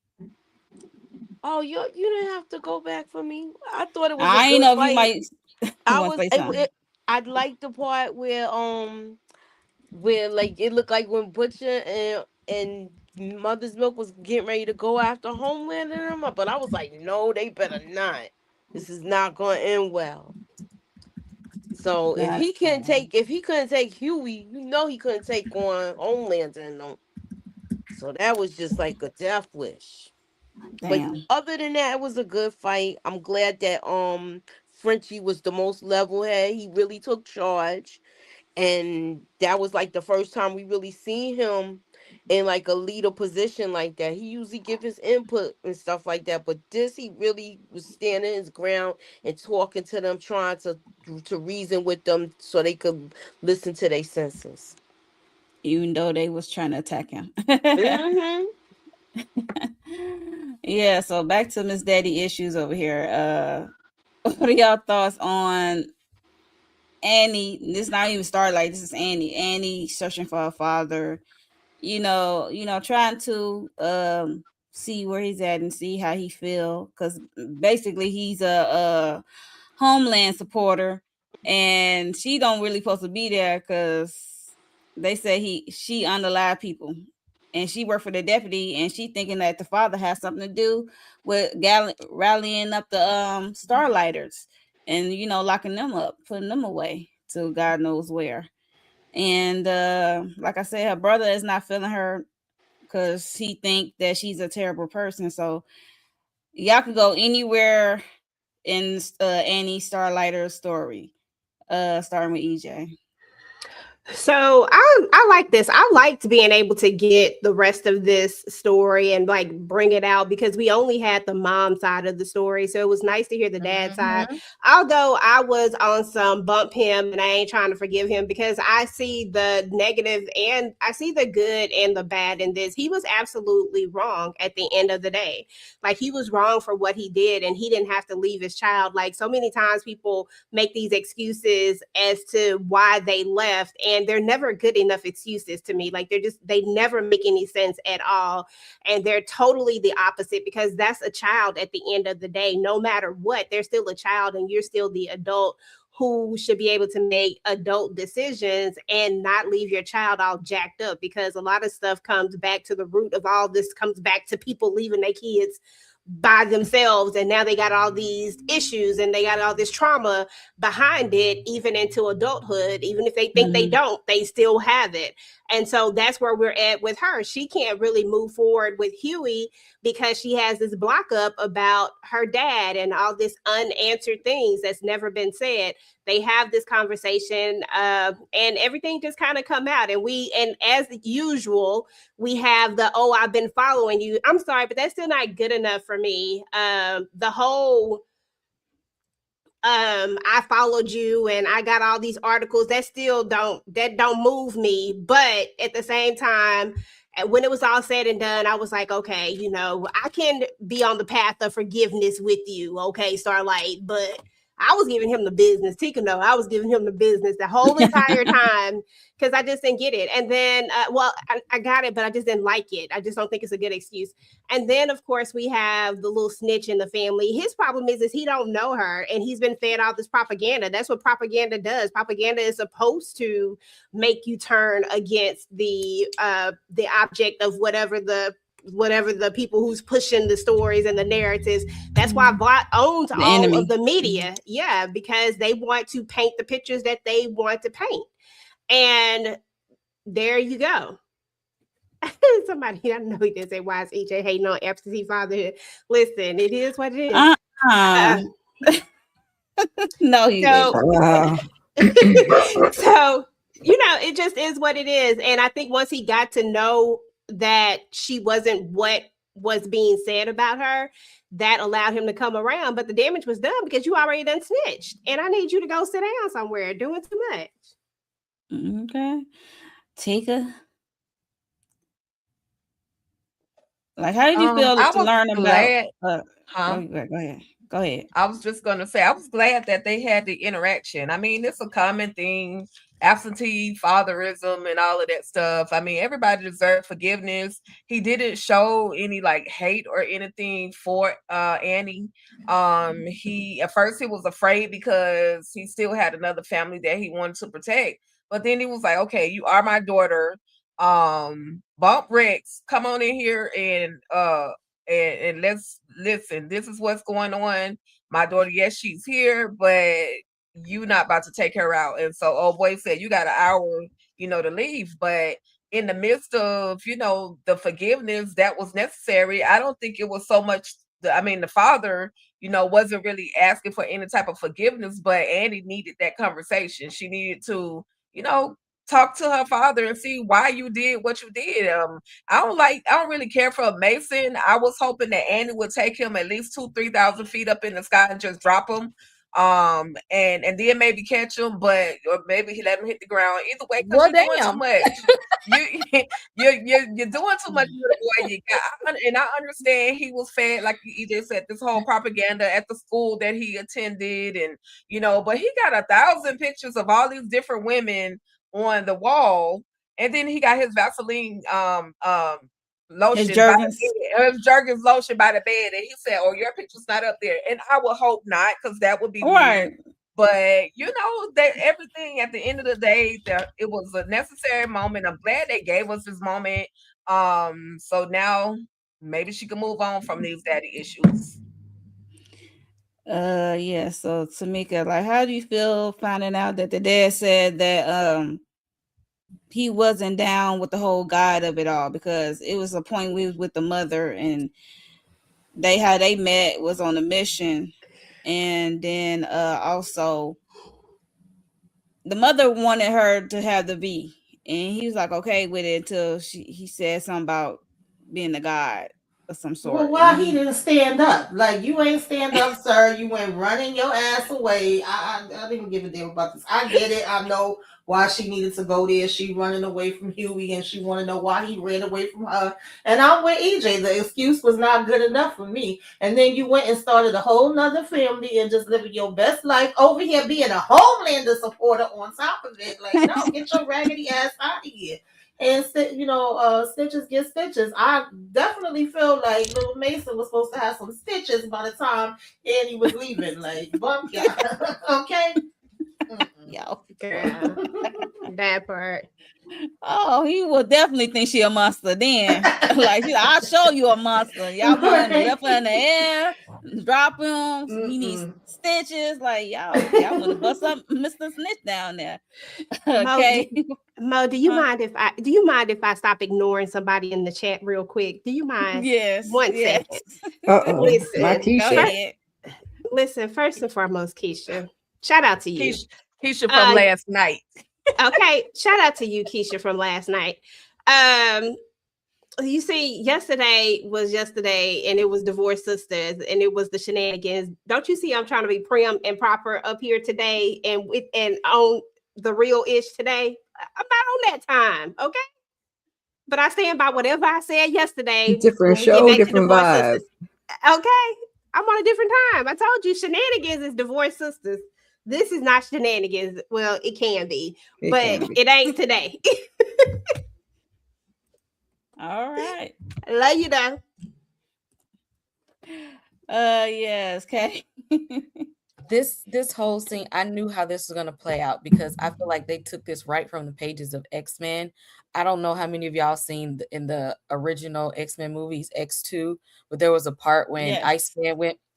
Oh, you didn't have to go back for me. I thought it was I a ain't good know if fight. you might I want to was. say something. I'd like the part where like it looked like when Butcher and Mother's Milk was getting ready to go after Homeland and them, but I was like, no, they better not. This is not going to end well. So if he couldn't take Huey, he couldn't take on Homelander and them. So that was just like a death wish. Damn. But other than that, it was a good fight. I'm glad that Frenchie was the most level head. He really took charge. And that was like the first time we really seen him in like a leader position like that. He usually give his input and stuff like that, but this he really was standing his ground and talking to them, trying to reason with them so they could listen to their senses. Even though they was trying to attack him. Mm-hmm. Yeah, so back to Miss Daddy issues over here. What are y'all thoughts on Annie? This not even Starlight, this is Annie. Annie searching for her father, trying to see where he's at and see how he feel, because basically he's a Homeland supporter, and she don't really supposed to be there because they say she unalive people, and she worked for the deputy, and she thinking that the father has something to do with rallying up the Starlighters and locking them up, putting them away to God knows where. And like I said, her brother is not feeling her because he think that she's a terrible person. So y'all could go anywhere in Annie Starlighter's story, starting with EJ. So I like this. I liked being able to get the rest of this story and like bring it out because we only had the mom side of the story. So it was nice to hear the dad side. Although I was on some bump him and I ain't trying to forgive him because I see the negative and I see the good and the bad in this. He was absolutely wrong at the end of the day. Like he was wrong for what he did and he didn't have to leave his child. Like so many times people make these excuses as to why they left and they're never good enough excuses to me. Like they never make any sense at all, and they're totally the opposite because that's a child at the end of the day. No matter what, they're still a child and you're still the adult who should be able to make adult decisions and not leave your child all jacked up, because a lot of stuff comes back to the root of all this, comes back to people leaving their kids by themselves, and now they got all these issues and they got all this trauma behind it, even into adulthood. Even if they think they don't, they still have it. And so that's where we're at with her. She can't really move forward with Huey because she has this block up about her dad and all this unanswered things that's never been said. They have this conversation and everything just kind of come out, and as usual we have the, oh, I've been following you. I'm sorry, but that's still not good enough for me. The whole I followed you and I got all these articles, that still don't move me. But at the same time, when it was all said and done, I was like, okay, you know, I can be on the path of forgiveness with you, okay, Starlight. But I was giving him the business. Tika, no, I was giving him the business the whole entire time because I just didn't get it. And then, I got it, but I just didn't like it. I just don't think it's a good excuse. And then, of course, we have the little snitch in the family. His problem is he don't know her, and he's been fed all this propaganda. That's what propaganda does. Propaganda is supposed to make you turn against the object of whatever the people who's pushing the stories and the narratives. That's why Vought owns all of the media. Yeah, because they want to paint the pictures that they want to paint. And there you go. Somebody, I know he didn't say, why is EJ hating on absentee fatherhood? Listen, it is what it is. No, he didn't. So, you know, it just is what it is. And I think once he got to know that she wasn't what was being said about her, that allowed him to come around. But the damage was done because you already done snitched. And I need you to go sit down somewhere doing too much. Okay. Tika. Like, how did you feel to learn about? Go ahead. I was just going to say, I was glad that they had the interaction. I mean, it's a common thing, absentee fatherism and all of that stuff. I mean, everybody deserved forgiveness. He didn't show any like hate or anything for Annie. He at first he was afraid because he still had another family that he wanted to protect. But then he was like, okay, you are my daughter. Bump Rex, come on in here and let's listen. This is what's going on. My daughter, yes, she's here, but you not about to take her out. And so old boy said, you got an hour, you know, to leave. But in the midst of, you know, the forgiveness that was necessary, I don't think it was so much. The father, you know, wasn't really asking for any type of forgiveness, but Annie needed that conversation. She needed to, you know, talk to her father and see why you did what you did. I don't really care for Mason. I was hoping that Annie would take him at least 2,000-3,000 feet up in the sky and just drop him. And then maybe catch him, or maybe he let him hit the ground. Either way, because you're doing too much. You're doing too much, little boy. And I understand he was fed, like EJ said, this whole propaganda at the school that he attended, and you know, but he got 1,000 pictures of all these different women on the wall, and then he got his Vaseline lotion, his Jergens lotion by the bed, and he said, "Oh, your picture's not up there." And I would hope not, because that would be weird. But you know, that everything at the end of the day, that it was a necessary moment. I'm glad they gave us this moment. So now maybe she can move on from these daddy issues. Yeah. So Tamika, like, how do you feel finding out that the dad said that he wasn't down with the whole guide of it all? Because it was a point we was with the mother, and how they met was on a mission, and then also the mother wanted her to have the B, and he was like okay with it until he said something about being a god of some Well, sort, and why then he didn't stand up? Like, you ain't stand up, sir. You went running your ass away. I didn't give a damn about this. I get it. I know why she needed to go there. She running away from Huey, and she want to know why he ran away from her. And I'm with EJ. The excuse was not good enough for me. And then you went and started a whole nother family and just living your best life over here being a Homelander supporter on top of it. Like, no, get your raggedy ass out of here. And stitches get stitches. I definitely feel like little Mason was supposed to have some stitches by the time Annie was leaving. Like, bump ya. Okay. yo, Girl, that part. oh, he will definitely think she a monster then. Like, I'll show you a monster. Y'all went and left her in the air, drop him. He needs stitches. Like, y'all want to bust up Mr. Snitch down there. Okay. Mo, do you mind if I stop ignoring somebody in the chat real quick? Do you mind? Yes. One yes. second. Listen, my Keisha. Listen, first and foremost, Keisha, shout out to you. Keisha from last night. Okay, shout out to you, Keisha, from last night. You see, yesterday was yesterday, and it was Divorced Sisters, and it was the shenanigans. Don't you see? I'm trying to be prim and proper up here today, and on the real ish today. I'm not on that time, okay? But I stand by whatever I said yesterday. Different show, different vibe. Sisters. Okay, I'm on a different time. I told you, shenanigans is Divorced Sisters. This is not shenanigans. Well, it can be, but it ain't today. All right. I love you though. Yes, okay. This whole scene, I knew how this was going to play out because I feel like they took this right from the pages of X-Men. I don't know how many of y'all seen in the original X-Men movies, X2, but there was a part when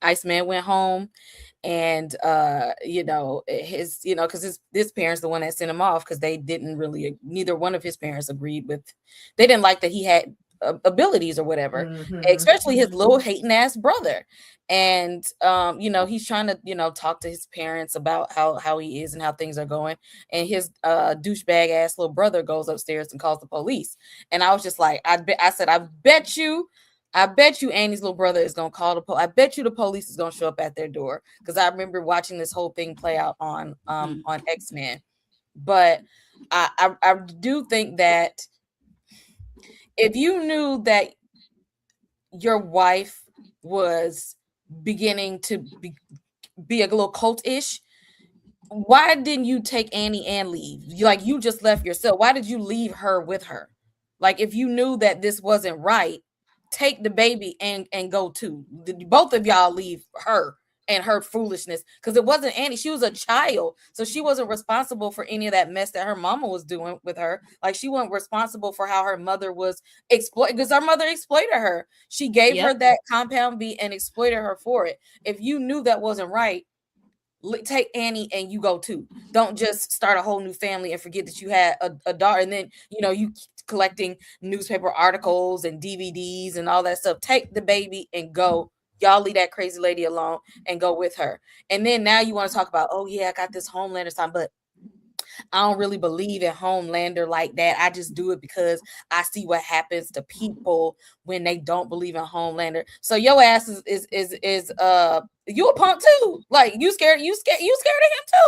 Iceman went home, and because his parents, the one that sent him off, because they didn't really, neither one of his parents agreed with, they didn't like that he had abilities or whatever, especially his little hating ass brother. And he's trying to talk to his parents about how he is and how things are going, and his douchebag ass little brother goes upstairs and calls the police. And I was just like, I bet you Annie's little brother is gonna call the police. I bet you the police is gonna show up at their door, because I remember watching this whole thing play out on X-Men. But I do think that if you knew that your wife was beginning to be a little cult-ish, why didn't you take Annie and leave? You just left yourself. Why did you leave her with her? Like, if you knew that this wasn't right, take the baby and go too. Both of y'all leave her and her foolishness, because it wasn't Annie. She was a child, so she wasn't responsible for any of that mess that her mama was doing with her. Like, she wasn't responsible for how her mother was exploited, because her mother exploited her. She gave her that compound V and exploited her for it. If you knew that wasn't right, take Annie and you go too. Don't just start a whole new family and forget that you had a daughter, and then you collecting newspaper articles and DVDs and all that stuff. Take the baby and go. Y'all leave that crazy lady alone and go with her. And then now you want to talk about, oh yeah, I got this Homelander sign, but I don't really believe in Homelander like that. I just do it because I see what happens to people when they don't believe in Homelander. So your ass is you a punk too. Like, you scared of him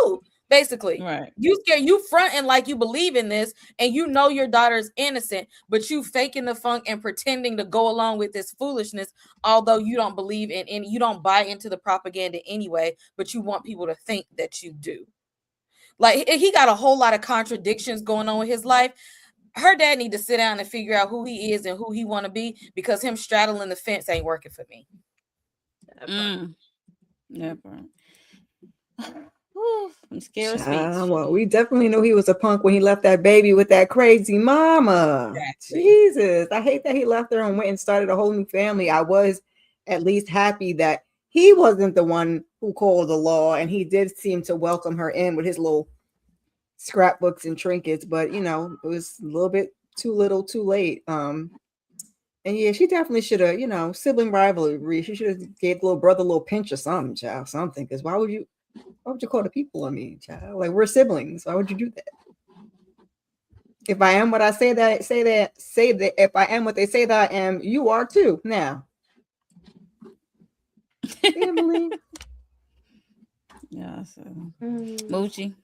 too. Basically, right? You fronting like you believe in this, and your daughter's innocent, but you faking the funk and pretending to go along with this foolishness, although you don't believe in any, you don't buy into the propaganda anyway, but you want people to think that you do. Like, he got a whole lot of contradictions going on with his life. Her dad need to sit down and figure out who he is and who he want to be, because him straddling the fence ain't working for me. Never. I'm scared of speech. Well, we definitely knew he was a punk when he left that baby with that crazy mama. Exactly. Jesus, I hate that he left her and went and started a whole new family. I was at least happy that he wasn't the one who called the law, and he did seem to welcome her in with his little scrapbooks and trinkets. But it was a little bit too little, too late. And yeah, she definitely should have, sibling rivalry. She should have gave little brother a little pinch or something, child, something. Because why would you? Why would you call the people on me, child? Like we're siblings. Why would you do that? If I am what I say that if I am what they say that I am, you are too. Now, family. Yeah, so Mm. Moochie.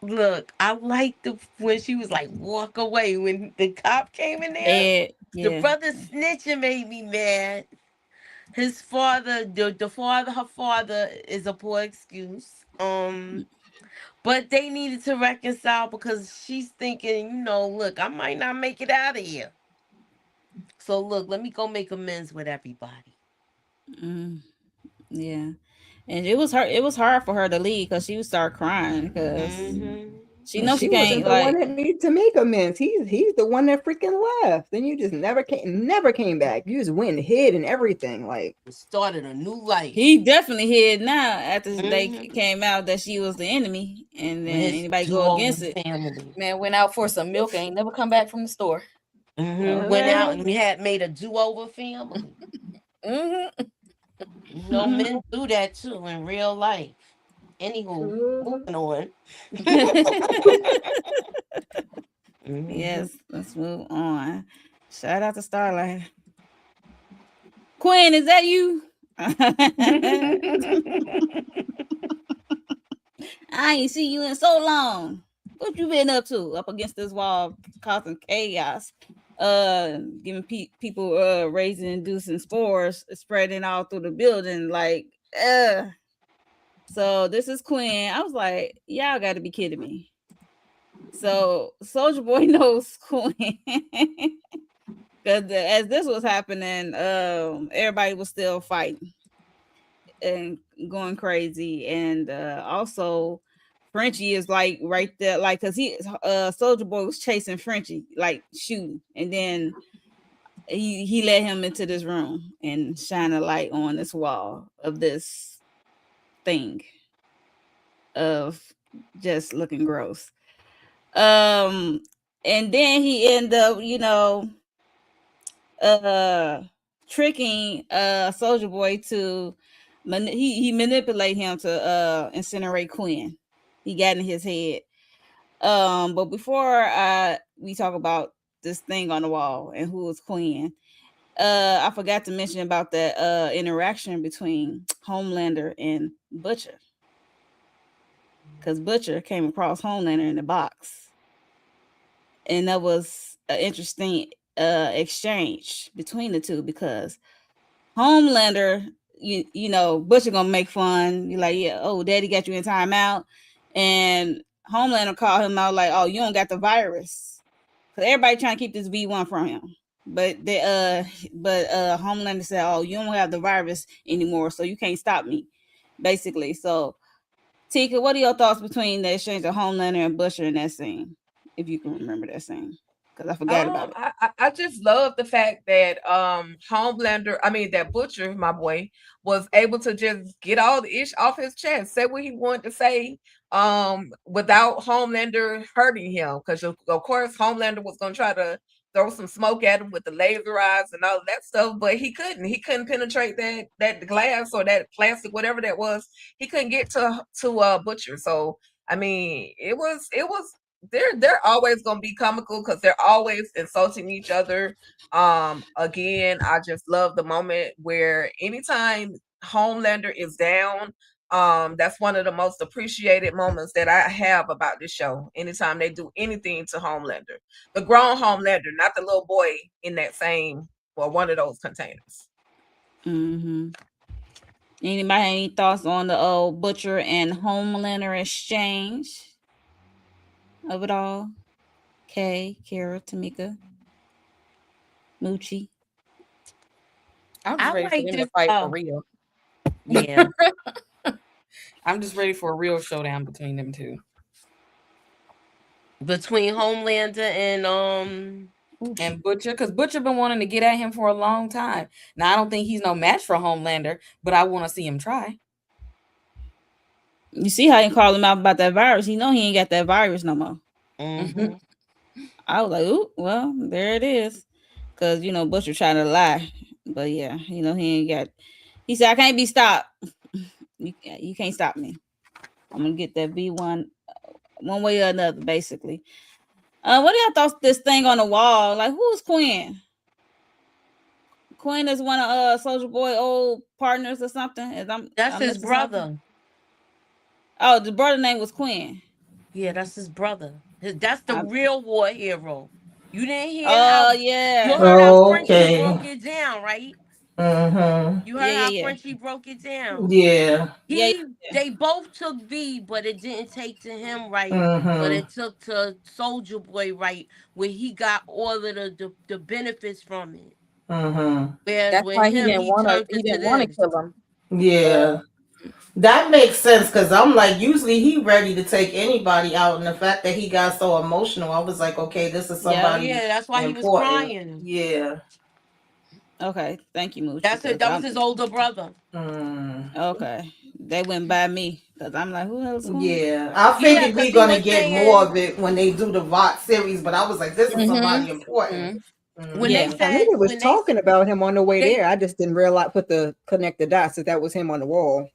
Look, I liked when she was like, walk away when the cop came in there. Ed, The yeah. brother snitching made me mad. His father, her father is a poor excuse. But they needed to reconcile because she's thinking, look, I might not make it out of here. So look, let me go make amends with everybody. Mm, yeah. And it was hard for her to leave because she would start crying because she And knows she she wasn't can't the one like. that needed to make amends. He's the one that freaking left. Then you just never came back. You just went and hid and everything. Like Started a new life. He definitely hid now after they came out that she was the enemy, and then His anybody go against it. family. Man went out for some milk, ain't never come back from the store. Went out and had made a do-over family. Men do that too in real life. Anywho, moving on. Yes, let's move on. Shout out to Starlight. Quinn, is that you? I ain't see you in so long. What you been up to? Up against this wall, causing chaos, giving people raising inducing spores, spreading all through the building. Like, So this is Quinn. I was like, y'all got to be kidding me. So Soldier Boy knows Quinn. Because as this was happening, everybody was still fighting and going crazy, and also Frenchie is like right there, like because Soldier Boy was chasing Frenchie, like shooting, and then he led him into this room and shine a light on this wall of this thing of just looking gross. And then he ended up, tricking Soldier Boy to he manipulate him to incinerate Quinn. He got in his head. But before we talk about this thing on the wall and who is Quinn, I forgot to mention about that interaction between Homelander and Butcher. Because Butcher came across Homelander in the box. And that was an interesting exchange between the two because Homelander, Butcher gonna make fun. You're like, yeah, oh, Daddy got you in timeout, and Homelander called him out like, oh, you don't got the virus, because everybody trying to keep this V1 from him. But Homelander said, oh, you don't have the virus anymore, so you can't stop me, basically. So, Tika, what are your thoughts between the exchange of Homelander and Butcher in that scene, if you can remember that scene? Because I forgot about it. I just love the fact that that Butcher, my boy, was able to just get all the ish off his chest, say what he wanted to say, without Homelander hurting him. Because of course Homelander was gonna try to throw some smoke at him with the laser eyes and all of that stuff, but he couldn't. He couldn't penetrate that glass or that plastic, whatever that was. He couldn't get to Butcher. So I mean, it was they're always gonna be comical because they're always insulting each other. Again, I just love the moment where anytime Homelander is down, that's one of the most appreciated moments that I have about this show. Anytime they do anything to Homelander, the grown Homelander, not the little boy in that same or one of those containers. Mm-hmm. Anybody have any thoughts on the old Butcher and Homelander exchange of it all? Kay, Kara, Tamika, Moochie. I'm just ready for them to fight for real. Yeah. I'm just ready for a real showdown between them two. Between Homelander and Butcher, because Butcher been wanting to get at him for a long time. Now I don't think he's no match for Homelander, but I want to see him try. You see how you call him out about that virus? You know he ain't got that virus no more. Mm-hmm. I was like, ooh, well, there it is. Because, Butcher trying to lie. But yeah, he ain't got. He said, I can't be stopped. You can't stop me. I'm gonna get that V1 one way or another, basically. What do y'all thought this thing on the wall? Like, who's Quinn? Quinn is one of Soldier Boy old partners or something. That's his brother. Oh, the brother name was Quinn. Yeah, that's his brother. That's the real war hero. You didn't hear how? Yeah. You heard how Frenchie Okay. broke it down, right? You heard how Frenchie broke it down. Yeah. They both took V, but it didn't take to him right. But it took to Soldier Boy right, where he got all of the benefits from it. That's why he didn't want to kill him. Yeah. That makes sense, because I'm like, usually he ready to take anybody out, and the fact that he got so emotional, I was like, okay, this is somebody. Yeah, that's why important. He was crying. Yeah. Okay, thank you, Mooch. That was his older brother. Okay, they went by me because I'm like, who else? Yeah, I figured we're gonna get more of it when they do the VOT series, but I was like, this is somebody important. When they said, I knew they was talking about him on the way there. I just didn't realize, connect the dots that was him on the wall.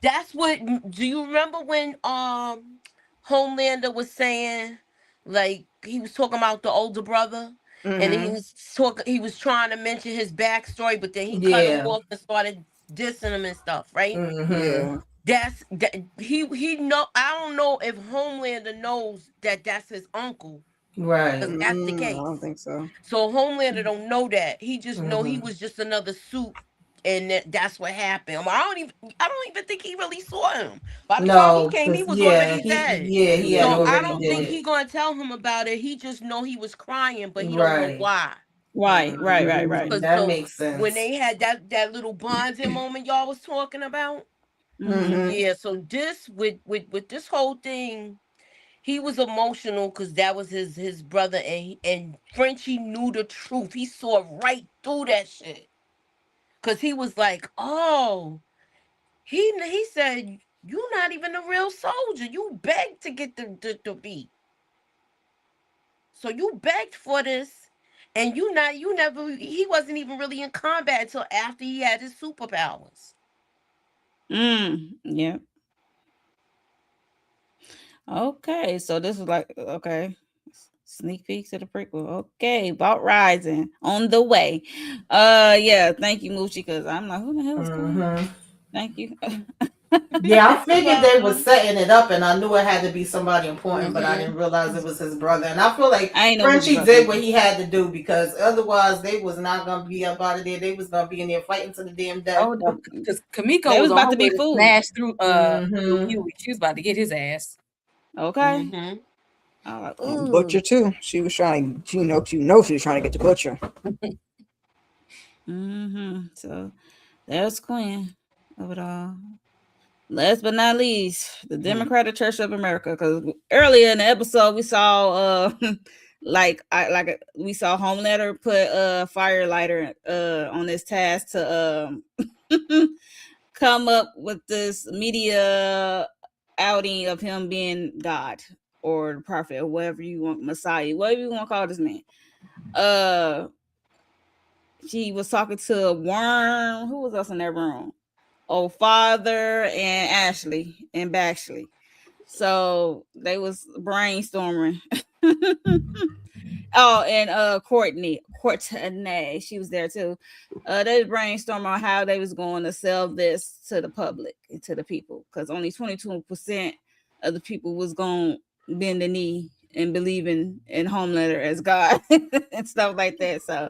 That's what. Do you remember when Homelander was saying, like, he was talking about the older brother, and he was trying to mention his backstory, but then he cut him off and started dissing him and stuff, right? He know. I don't know if Homelander knows that that's his uncle. Right. That's the case. I don't think so. So Homelander don't know that. He just know he was just another suit. And that's what happened. I don't even think he really saw him. By the time he came, he was already dead. So I don't think he's gonna tell him about it. He just know he was crying, but he don't know why. Right. That makes sense. When they had that little bonding moment y'all was talking about, yeah. So this with this whole thing, he was emotional because that was his brother, and Frenchie knew the truth. He saw right through that shit. Because he was like, oh, he said, you're not even a real soldier. You begged to get the beat. So you begged for this. And he wasn't even really in combat until after he had his superpowers. Yeah. Okay, so this was like, okay. Sneak peeks of the prequel. Okay, about Rising on the way. Yeah, thank you, Moochie, because I'm like, who the hell is going? Thank you. Yeah, I figured they were setting it up, and I knew it had to be somebody important, but I didn't realize it was his brother. And I feel like Frenchie did what he had to do, because otherwise they was not gonna be up out of there. They was gonna be in there fighting to the damn death. Oh no, because Kamiko was about to be fooled. Smashed through Huey. She was about to get his ass. Okay. Butcher too. She was trying. She know she was trying to get the Butcher. So there's Quinn of it all. Last but not least, the Democratic Church of America. Because earlier in the episode, we saw we saw Homelander put a firelighter on this task to come up with this media outing of him being God or the prophet or whatever you want, Messiah, whatever you want to call this man. She was talking to Worm. Who was else in that room? Oh, Father and Ashley and Baxley. So they was brainstorming. Oh, and Courtney, she was there too. They was brainstorming on how they was going to sell this to the public and to the people, because only 22% of the people was going to bend the knee and believing in Homelander as God and stuff like that. So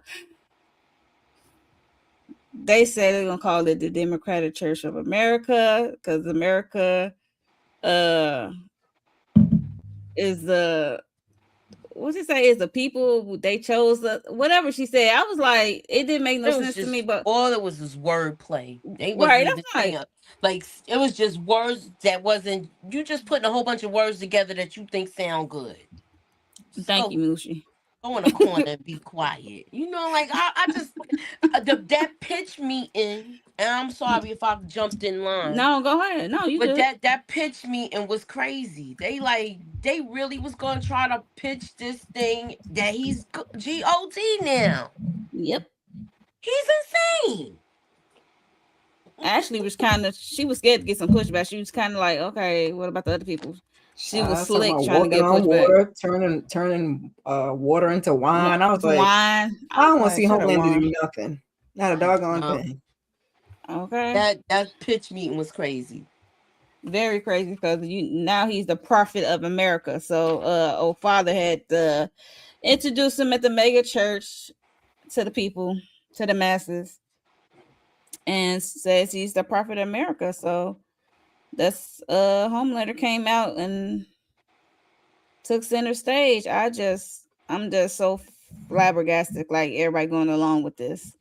they said they're gonna call it the Democratic Church of America, because America is the, what's it say, is the people they chose, whatever she said. I was like, it didn't make no sense to me, but all it was wordplay. They right, wasn't even like it was just words that wasn't, you just putting a whole bunch of words together that you think sound good. Thank you, Mushi. Go in a corner and be quiet. You know, like I just that pitch meeting, and I'm sorry if I jumped in line. No, go ahead. No, you. But that pitch meeting was crazy. They really was gonna try to pitch this thing that he's God now. Yep. He's insane. Ashley was she was scared to get some pushback. She was kind of like, okay, what about the other people? She was slick trying to get on pushback. water, turning water into wine. I was like, wine. I don't want to see Homelander do nothing. Not a doggone thing. Okay. That pitch meeting was crazy. Very crazy because now he's the prophet of America. So father had introduced him at the mega church to the people, to the masses, and says he's the prophet of America. So that's Homelander came out and took center stage. I'm just so flabbergasted, like everybody going along with this.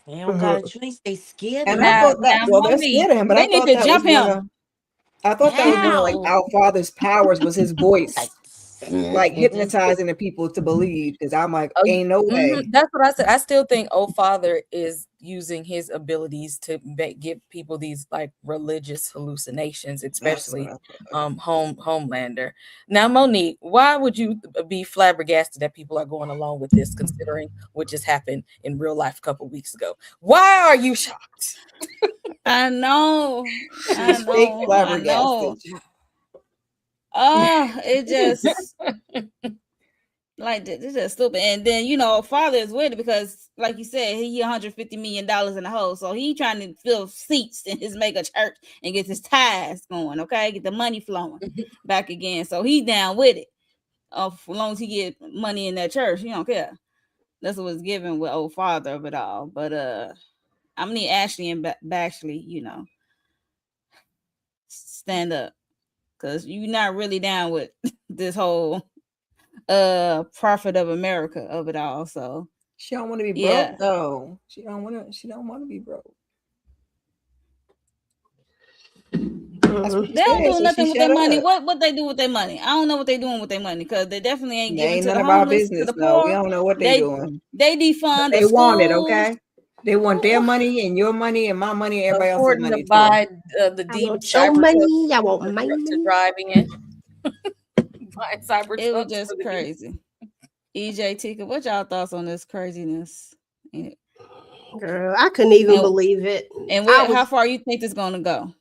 They don't got a choice. They scared And him. I thought that they're scared of him, but I thought that was one of like our father's powers was his voice. Like hypnotizing the people to believe, because I'm like, ain't no way. That's what I said. I still think Father is using his abilities to give people these like religious hallucinations, especially Homelander. Now, Monique, why would you be flabbergasted that people are going along with this, considering what just happened in real life a couple weeks ago? Why are you shocked? I know. She's fake flabbergasted. Oh, it just like this is stupid. And then father is with it because, like you said, he $150 million in the hole, so he trying to fill seats in his mega church and get his ties going. Okay, get the money flowing back again. So he down with it. As long as he get money in that church, he don't care. That's what was given with old father of it all. But I need Ashley and Baxley, stand up. Because you're not really down with this whole prophet of America of it all. So she don't want to be broke though. She don't want to be broke. They don't do nothing with their money. What they do with their money? I don't know what they doing with their money, because they definitely ain't giving to the homeless, to the poor. We don't know what they doing. They defund they the want it, schools. okay? They want their money and your money and my money, everybody else's money. To buy the deep cyber money. I want my money to drive in. Buying cyber it was just crazy. EJ, Tika, what y'all thoughts on this craziness? Girl, I couldn't even believe it. And how far you think it's gonna go?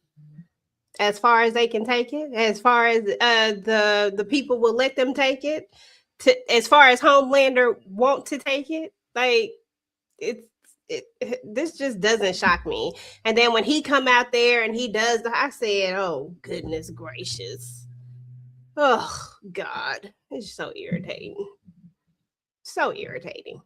As far as they can take it, as far as the people will let them take it, as far as Homelander want to take it, like this just doesn't shock me. And then when he come out there and he does, I said, "Oh goodness gracious, oh God, it's so irritating, so irritating."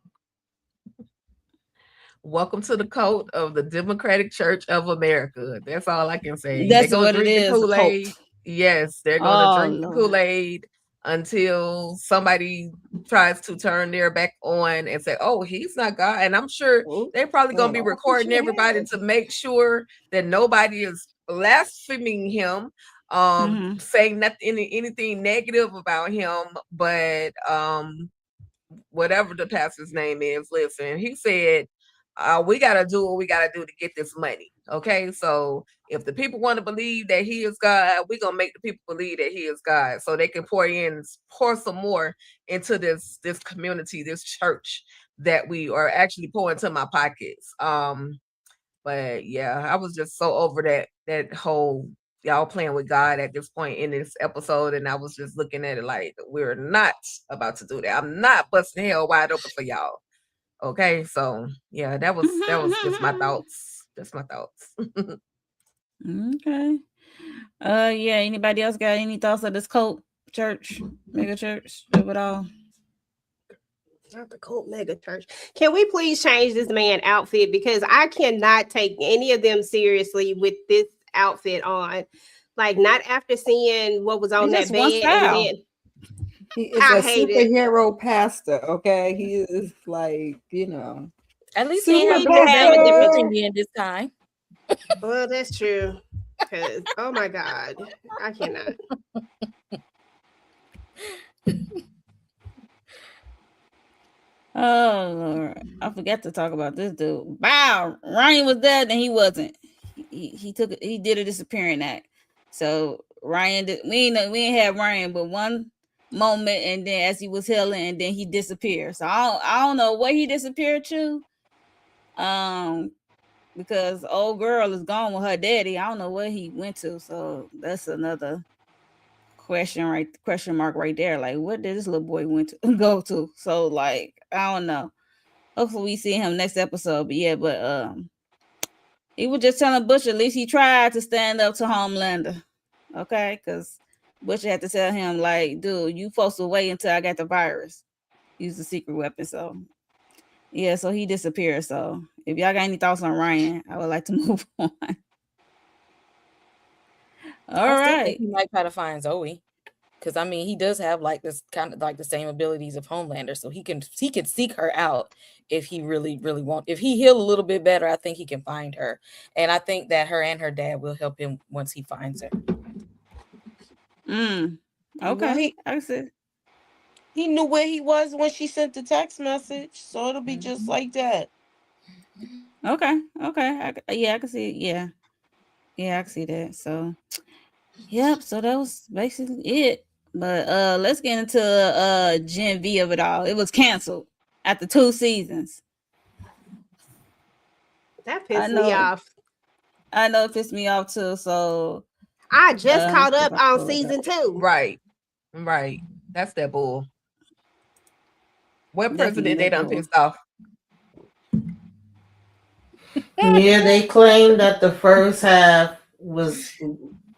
Welcome to the cult of the Democratic Church of America. That's all I can say. That's they're what drink it is. The Kool-Aid. Yes, they're going to drink the Kool-Aid until somebody tries to turn their back on and say, "Oh, he's not God." And I'm sure they're probably going to be recording everybody to make sure that nobody is blaspheming him, saying anything negative about him. But whatever the pastor's name is, listen, he said, we got to do what we got to do to get this money. Okay. So if the people want to believe that he is God, we're going to make the people believe that he is God, so they can pour some more into this community, this church that we are actually pouring into my pockets. But yeah, I was just so over that whole y'all playing with God at this point in this episode. And I was just looking at it like, we're not about to do that. I'm not busting hell wide open for y'all. Okay, so yeah, that was just my thoughts. Just my thoughts. Okay. Yeah. Anybody else got any thoughts of this cult church, mega church, of it all? Not the cult mega church. Can we please change this man outfit, because I cannot take any of them seriously with this outfit on. Like, not after seeing what was on that bed, and then. He is a superhero pastor, okay? He is like, At least he have a different thing in this time. Well, that's true. Because, oh my God, I cannot. Oh Lord, I forgot to talk about this dude. Wow, Ryan was there, then he wasn't. He did a disappearing act. So Ryan we ain't have Ryan but one moment, and then as he was healing, and then he disappeared. So I don't know where he disappeared to. because old girl is gone with her daddy. I don't know where he went to, so that's another question mark right there. Like, what did this little boy went to go to? So like, I don't know. Hopefully we see him next episode. But yeah, he was just telling Butcher, at least he tried to stand up to Homelander. Okay, because Butcher had to tell him, like, dude, you supposed to wait until I got the virus. Use the secret weapon. So yeah, so he disappeared. So if y'all got any thoughts on Ryan, I would like to move on. All I still think right. he might try to find Zoe. Because I mean, he does have like this kind of like the same abilities of Homelander, so he can seek her out if he really want. If he heal a little bit better, I think he can find her, and I think that her and her dad will help him once he finds her. Okay, Well, I see. he knew where he was when she sent the text message, so it'll be just like that. Okay. Yeah, I can see. Yeah, I can see that. So, yep. So that was basically it. But let's get into Gen V of it all. It was canceled after 2 seasons. That pissed me off. I know it pissed me off too. So I just caught up on season 2. Right. That's that bull. What president they done pissed off? Yeah, they claimed that the first half was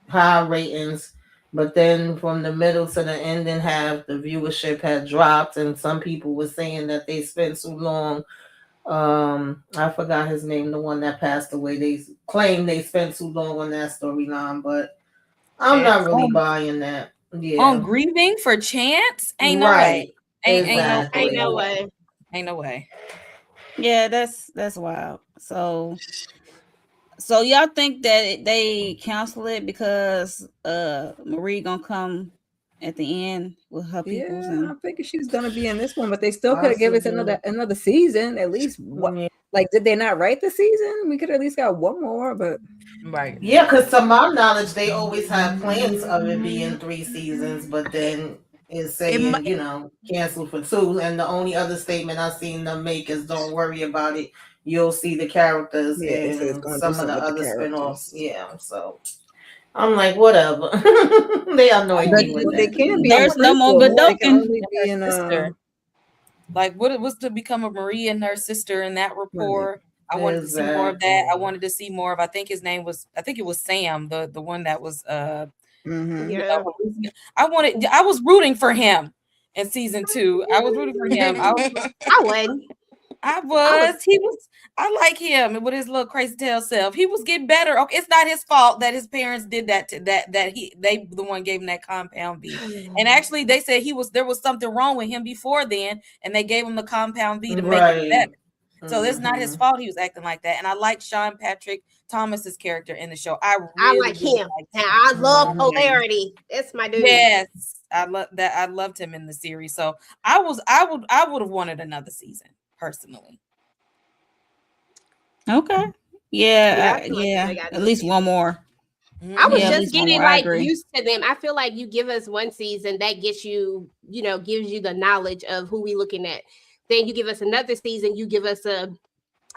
high ratings, but then from the middle to the ending half, the viewership had dropped, and some people were saying that they spent so long. I forgot his name, the one that passed away. They claimed they spent too long on that storyline, but I'm not really buying that. Yeah, on grieving for Chance, ain't no way. Ain't no way. Yeah, that's wild. So y'all think that they cancel it because Marie gonna come at the end with her peoples? Yeah, I'm thinking she's gonna be in this one, but they still could have given us another season at least. Like, did they not write the season? We could at least got one more, but right. Yeah, because to my knowledge, they always had plans of it being 3 seasons, but then it's saying, canceled for 2. And the only other statement I've seen them make is don't worry about it. You'll see the characters in some of the other spinoffs. Yeah, so I'm like, whatever. They annoy me with they that. can't be. There's no more Vidocin. Sister. Like, what it was to become a Marie and her sister in that rapport. I wanted to see more of that. I wanted to see more of. I think it was Sam, the one that was. Yeah. I was rooting for him in season 2. I was rooting for him. I like him with his little crazy tail self. He was getting better. Okay, it's not his fault that his parents did that to they the one gave him that compound V. And actually they said there was something wrong with him before then, and they gave him the compound V to make it better. So it's not his fault he was acting like that. And I like Sean Patrick Thomas's character in the show. I like him. And I love polarity. It's my dude. Yes, I love that. I loved him in the series. So I would have wanted another season personally. Okay. Yeah. At least one more. I was just getting used to them. I feel like you give us one season that gets you, gives you the knowledge of who we looking at. Then you give us another season, you give us a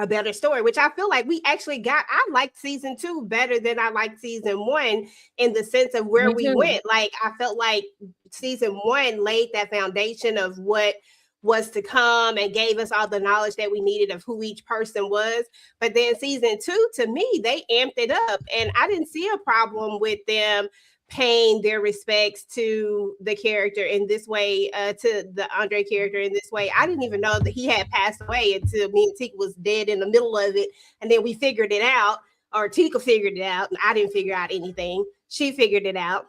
better story, which I feel like we actually got. I liked season 2 better than I liked season 1 in the sense of where we went. Like, I felt like season 1 laid that foundation of what was to come and gave us all the knowledge that we needed of who each person was. But then season 2, to me, they amped it up, and I didn't see a problem with them paying their respects to the character in this way, to the Andre character in this way. I didn't even know that he had passed away until me and Tika was dead in the middle of it. And then we figured it out, or Tika figured it out. And I didn't figure out anything. She figured it out.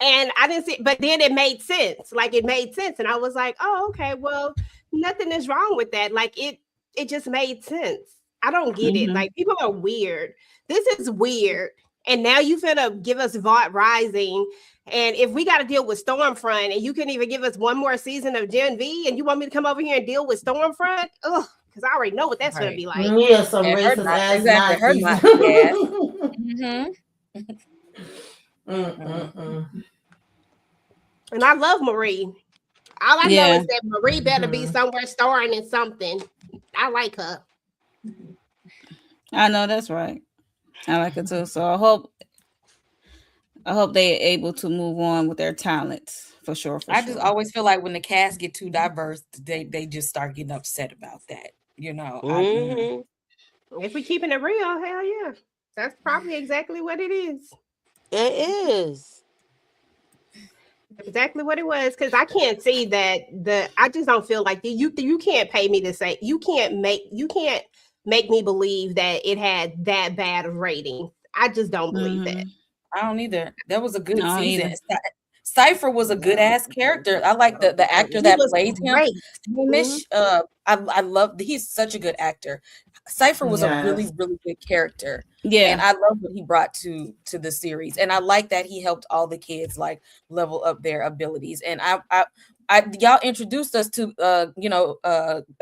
And I didn't see, but then it made sense. Like, it made sense. And I was like, oh, okay, well, nothing is wrong with that. Like, it just made sense. I don't get it. Like, people are weird. This is weird. And now you finna give us Vought Rising. And if we got to deal with Stormfront, and you couldn't even give us one more season of Gen V, and you want me to come over here and deal with Stormfront? Ugh, because I already know what that's going to be like. Yeah, some racist ass Nazis. And I love Marie. All I know is that Marie better be somewhere starring in something. I like her. I know that's right. I like it too. So I hope they're able to move on with their talents for sure. For I just sure. always feel like when the cast get too diverse, they just start getting upset about that. You know, Hmm. If we keeping it real, hell yeah. That's probably exactly what it is. It is. Exactly what it was. Because I can't see that I just don't feel like you can't pay me to say you can't make me believe that it had that bad of ratings. I just don't believe that. Mm-hmm. I don't either. That was a I good don't season. either. Cypher was a good ass character. I like the actor He that was played him. great. Mhm. Hamish, I love. He's such a good actor. Cypher was a really Yes. really good character, and Yeah. I love what he brought to the series. And I like that he helped all the kids like level up their abilities. And y'all introduced us to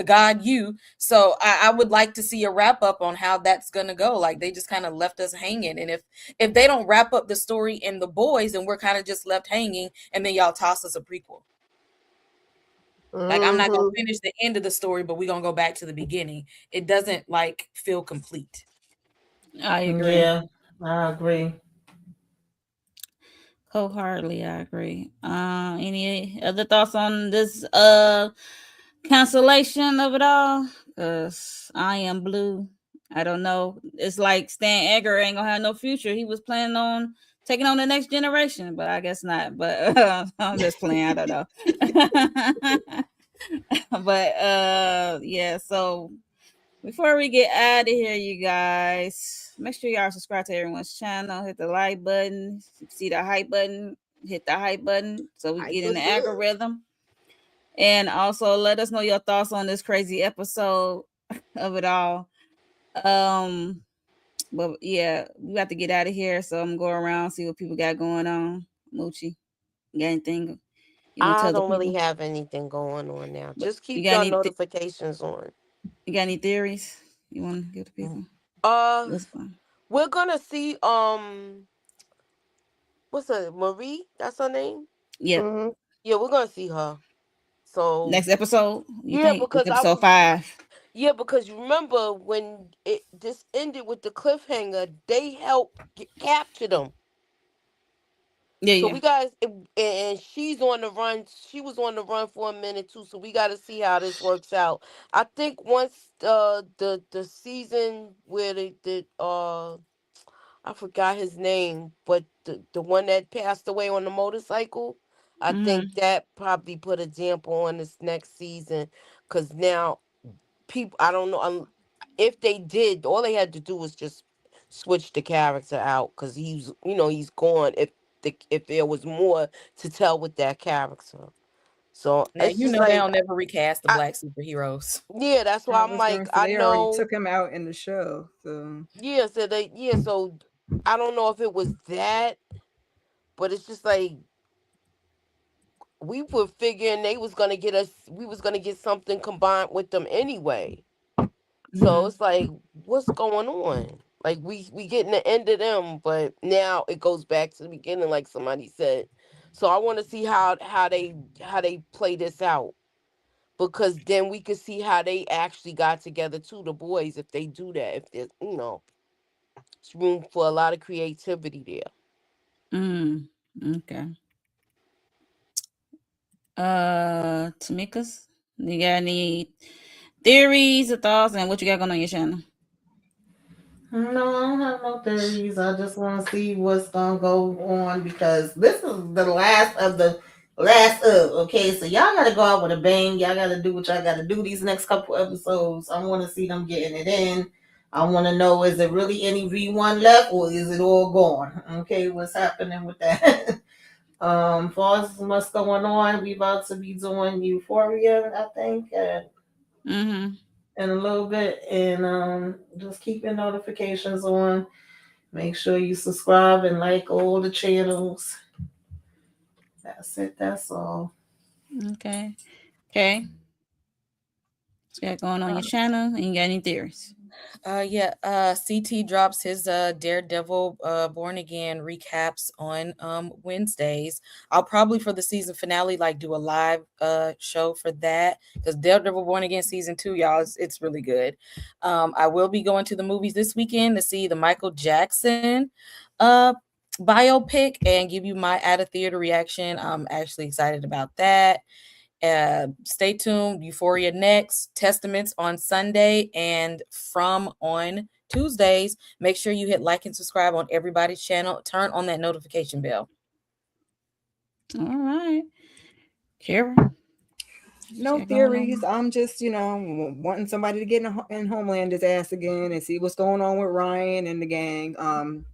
God you. So I would like to see a wrap up on how that's gonna go. Like they just kind of left us hanging, and if they don't wrap up the story in the boys, then we're kind of just left hanging, and then y'all toss us a prequel. Like I'm not gonna Mhm. finish the end of the story, but we're gonna go back to the beginning. It doesn't like feel complete. I agree. Yeah, I agree. Wholeheartedly, I agree. Any other thoughts on this cancellation of it all? Cause I am blue. I don't know. It's like Stan Edgar ain't gonna have no future. He was planning on taking on the next generation, but I guess not. But I'm just playing. I don't know. But yeah. So before we get out of here, you guys, make sure y'all subscribe to everyone's channel. Hit the like button. See the hype button. Hit the hype button so we Hype get in was the good. algorithm. And also let us know your thoughts on this crazy episode of it all. Um, but yeah, we got to get out of here. So I'm going around see what people got going on. Moochie, you got anything you want to I tell the don't really people? have anything going on now. But Just keep your notifications on. you got any theories you want to give the Mm. people? Uh, What's fun? we're gonna see. What's her Marie? That's her name. Yep. Mhm. Yeah, we're gonna see her. So Next episode, you yeah, think it's because episode 5? because you remember when this ended with the cliffhanger, they helped capture them. Yeah, So yeah. we guys, and she's on the run. She was on the run for a minute too. So we got to see how this works out. I think once the season where they did I forgot his name, but the one that passed away on the motorcycle, I Mm-hmm. think that probably put a damper on this next season because now people, I don't know if they did. All they had to do was just switch the character out because he's gone. If there was more to tell with that character, so Now it's you just know they like, don't never recast the I, black superheroes. yeah, that's why I I'm was going like, to say I they already know, took him out in the show. So yeah, so I don't know if it was that, but it's just like we were figuring we was gonna get something combined with them anyway. So Mm-hmm. it's like, what's going on? Like we getting the end of them, but now it goes back to the beginning, like somebody said. So I want to see how they play this out because then we could see how they actually got together too, the boys, if they do that. If there's it's room for a lot of creativity there. Mm. Okay. Tamika's, you got any theories or thoughts and what you got going on your channel? No, I don't have no theories. I just want to see what's gonna go on because this is the last of the last of. Okay, so y'all gotta go out with a bang. Y'all gotta do what y'all gotta do these next couple episodes. I want to see them getting it in. I want to know, is there really any V1 left or is it all gone? Okay, what's happening with that? far as what's going on, we about to be doing Euphoria, I think. Mm-hmm. In a little bit, and just keep your notifications on. Make sure you subscribe and like all the channels. That's it. That's all. Okay. Okay. got going on your channel, and you got any theories? CT drops his Daredevil Born Again recaps on Wednesdays. I'll probably for the season finale like do a live show for that, because Daredevil Born Again season 2, y'all, it's really good. I will be going to the movies this weekend to see the Michael Jackson biopic and give you my out of theater reaction. I'm actually excited about that. Stay tuned. Euphoria next, Testaments on Sunday, and From on Tuesdays. Make sure you hit like and subscribe on everybody's channel. Turn on that notification bell. All right, Kara. No theories. I'm just, wanting somebody to get in Homelander's ass again and see what's going on with Ryan and the gang.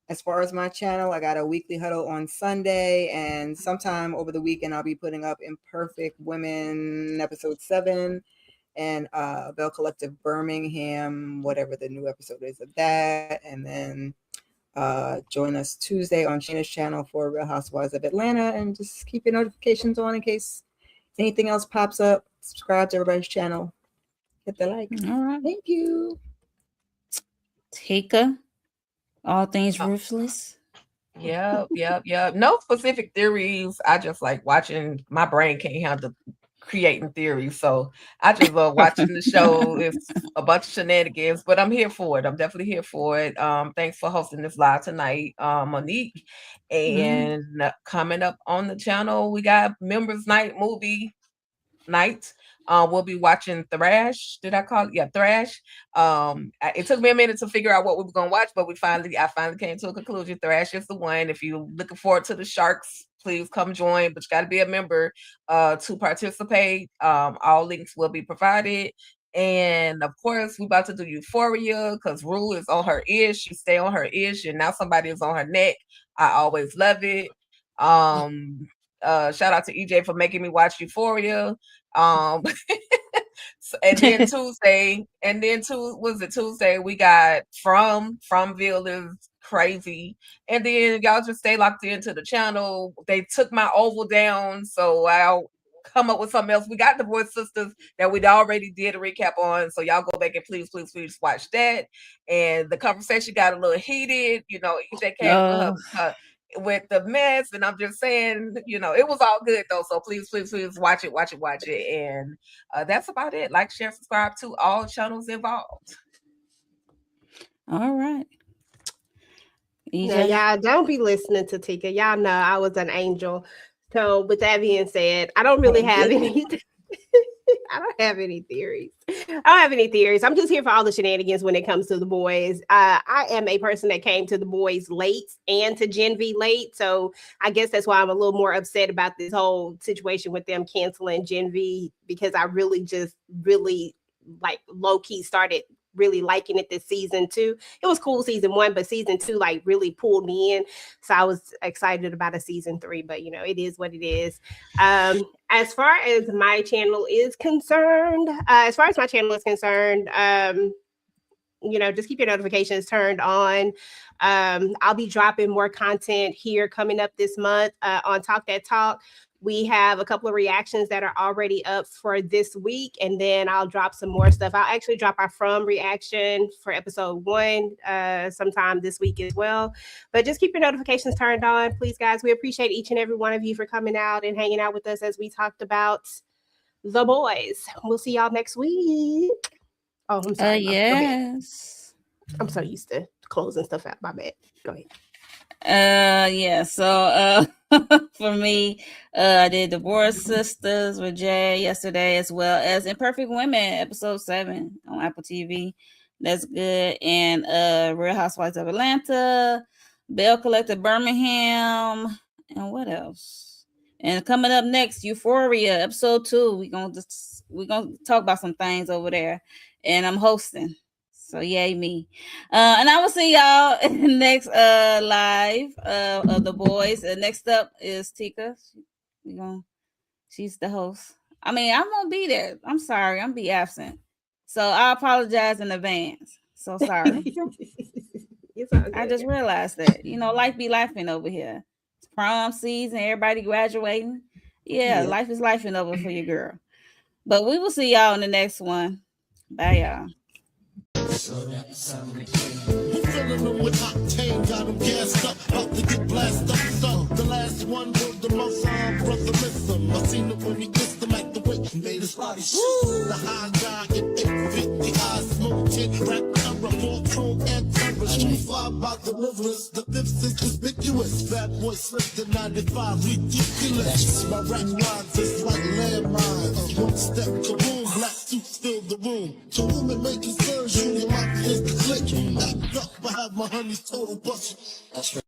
As far as my channel, I got a weekly huddle on Sunday, and sometime over the weekend I'll be putting up Imperfect Women episode 7 and Bell Collective Birmingham, whatever the new episode is of that. And then join us Tuesday on Sheena's channel for Real Housewives of Atlanta, and just keep your notifications on in case anything else pops up. Subscribe to everybody's channel. Hit the like. All right. Thank you. Tika. All things ruthless. Yep. No specific theories. I just like watching. My brain can't handle creating theories, so I just love watching the show. It's a bunch of shenanigans, but I'm here for it. I'm definitely here for it. Thanks for hosting this live tonight, Monique. And coming up on the channel, we got Members Night movie night. We'll be watching Thrash. Did I call it? Yeah, Thrash. It took me a minute to figure out what we were gonna watch, but I finally came to a conclusion. Thrash is the one. If you're looking forward to the Sharks, please come join. But you got to be a member to participate. All links will be provided. And of course, we about to do Euphoria because Rue is on her ish. She stay on her ish, and now somebody is on her neck. I always love it. Shout out to EJ for making me watch Euphoria. And then Tuesday, Tuesday we got Fromville is crazy. And then y'all just stay locked into the channel. They took my oval down, so I'll come up with something else. We got the Voice Sisters that we'd already did a recap on, so y'all go back and please watch that. And the conversation got a little heated. EJ came with the mess, and I'm just saying, it was all good though. So please watch it. And that's about it. Like, share, subscribe to all channels involved. All right. Now, y'all don't be listening to Tika. Y'all know I was an angel. So with that being said, I don't really have any. I don't have any theories. I'm just here for all the shenanigans when it comes to the boys. I am a person that came to the boys late and to Gen V late. So I guess that's why I'm a little more upset about this whole situation with them canceling Gen V, because I really like low key started really liking it this season 2. It was cool season 1, but season 2 like really pulled me in. So I was excited about a season 3, but it is what it is. As far as my channel is concerned, just keep your notifications turned on. I'll be dropping more content here coming up this month on Talk That Talk. We have a couple of reactions that are already up for this week, and then I'll drop some more stuff. I'll actually drop our From reaction for episode 1 sometime this week as well. But just keep your notifications turned on, please, guys. We appreciate each and every one of you for coming out and hanging out with us as we talked about the boys. We'll see y'all next week. Oh, I'm sorry. Yes. I'm so used to closing stuff out. My bad. Go ahead. So for me, I did Divorce Sisters with Jay yesterday, as well as Imperfect Women episode 7 on Apple TV. That's good. And Real Housewives of Atlanta, Bell Collective Birmingham, and what else? And coming up next, Euphoria episode 2. We're gonna talk about some things over there, and I'm hosting. So yay me. And I will see y'all in the next live of the boys. Next up is Tika. She's the host. I mean, I'm gonna be there. I'm sorry, I'm be absent. So I apologize in advance. So sorry. I just realized that. Life be lifing over here. It's prom season, everybody graduating. Yeah, life is lifing over for your girl. But we will see y'all in the next one. Bye, y'all. We're filling them with octane, got them gassed up, about to get blasted up. So the last one was the most brother listen. I seen it when he kissed him at the wake, he made his body shoot. The high guy in 850, eyes smoking, rap terror, full chrome and terror. Street five by deliverance, the fifth is conspicuous. Bad boy slipped in 95, ridiculous. My rap lines is like landmines. One step, kaboom, black suits fill the room. To women making surgery, my is the click. Act up, I have my honey's total bust. That's right.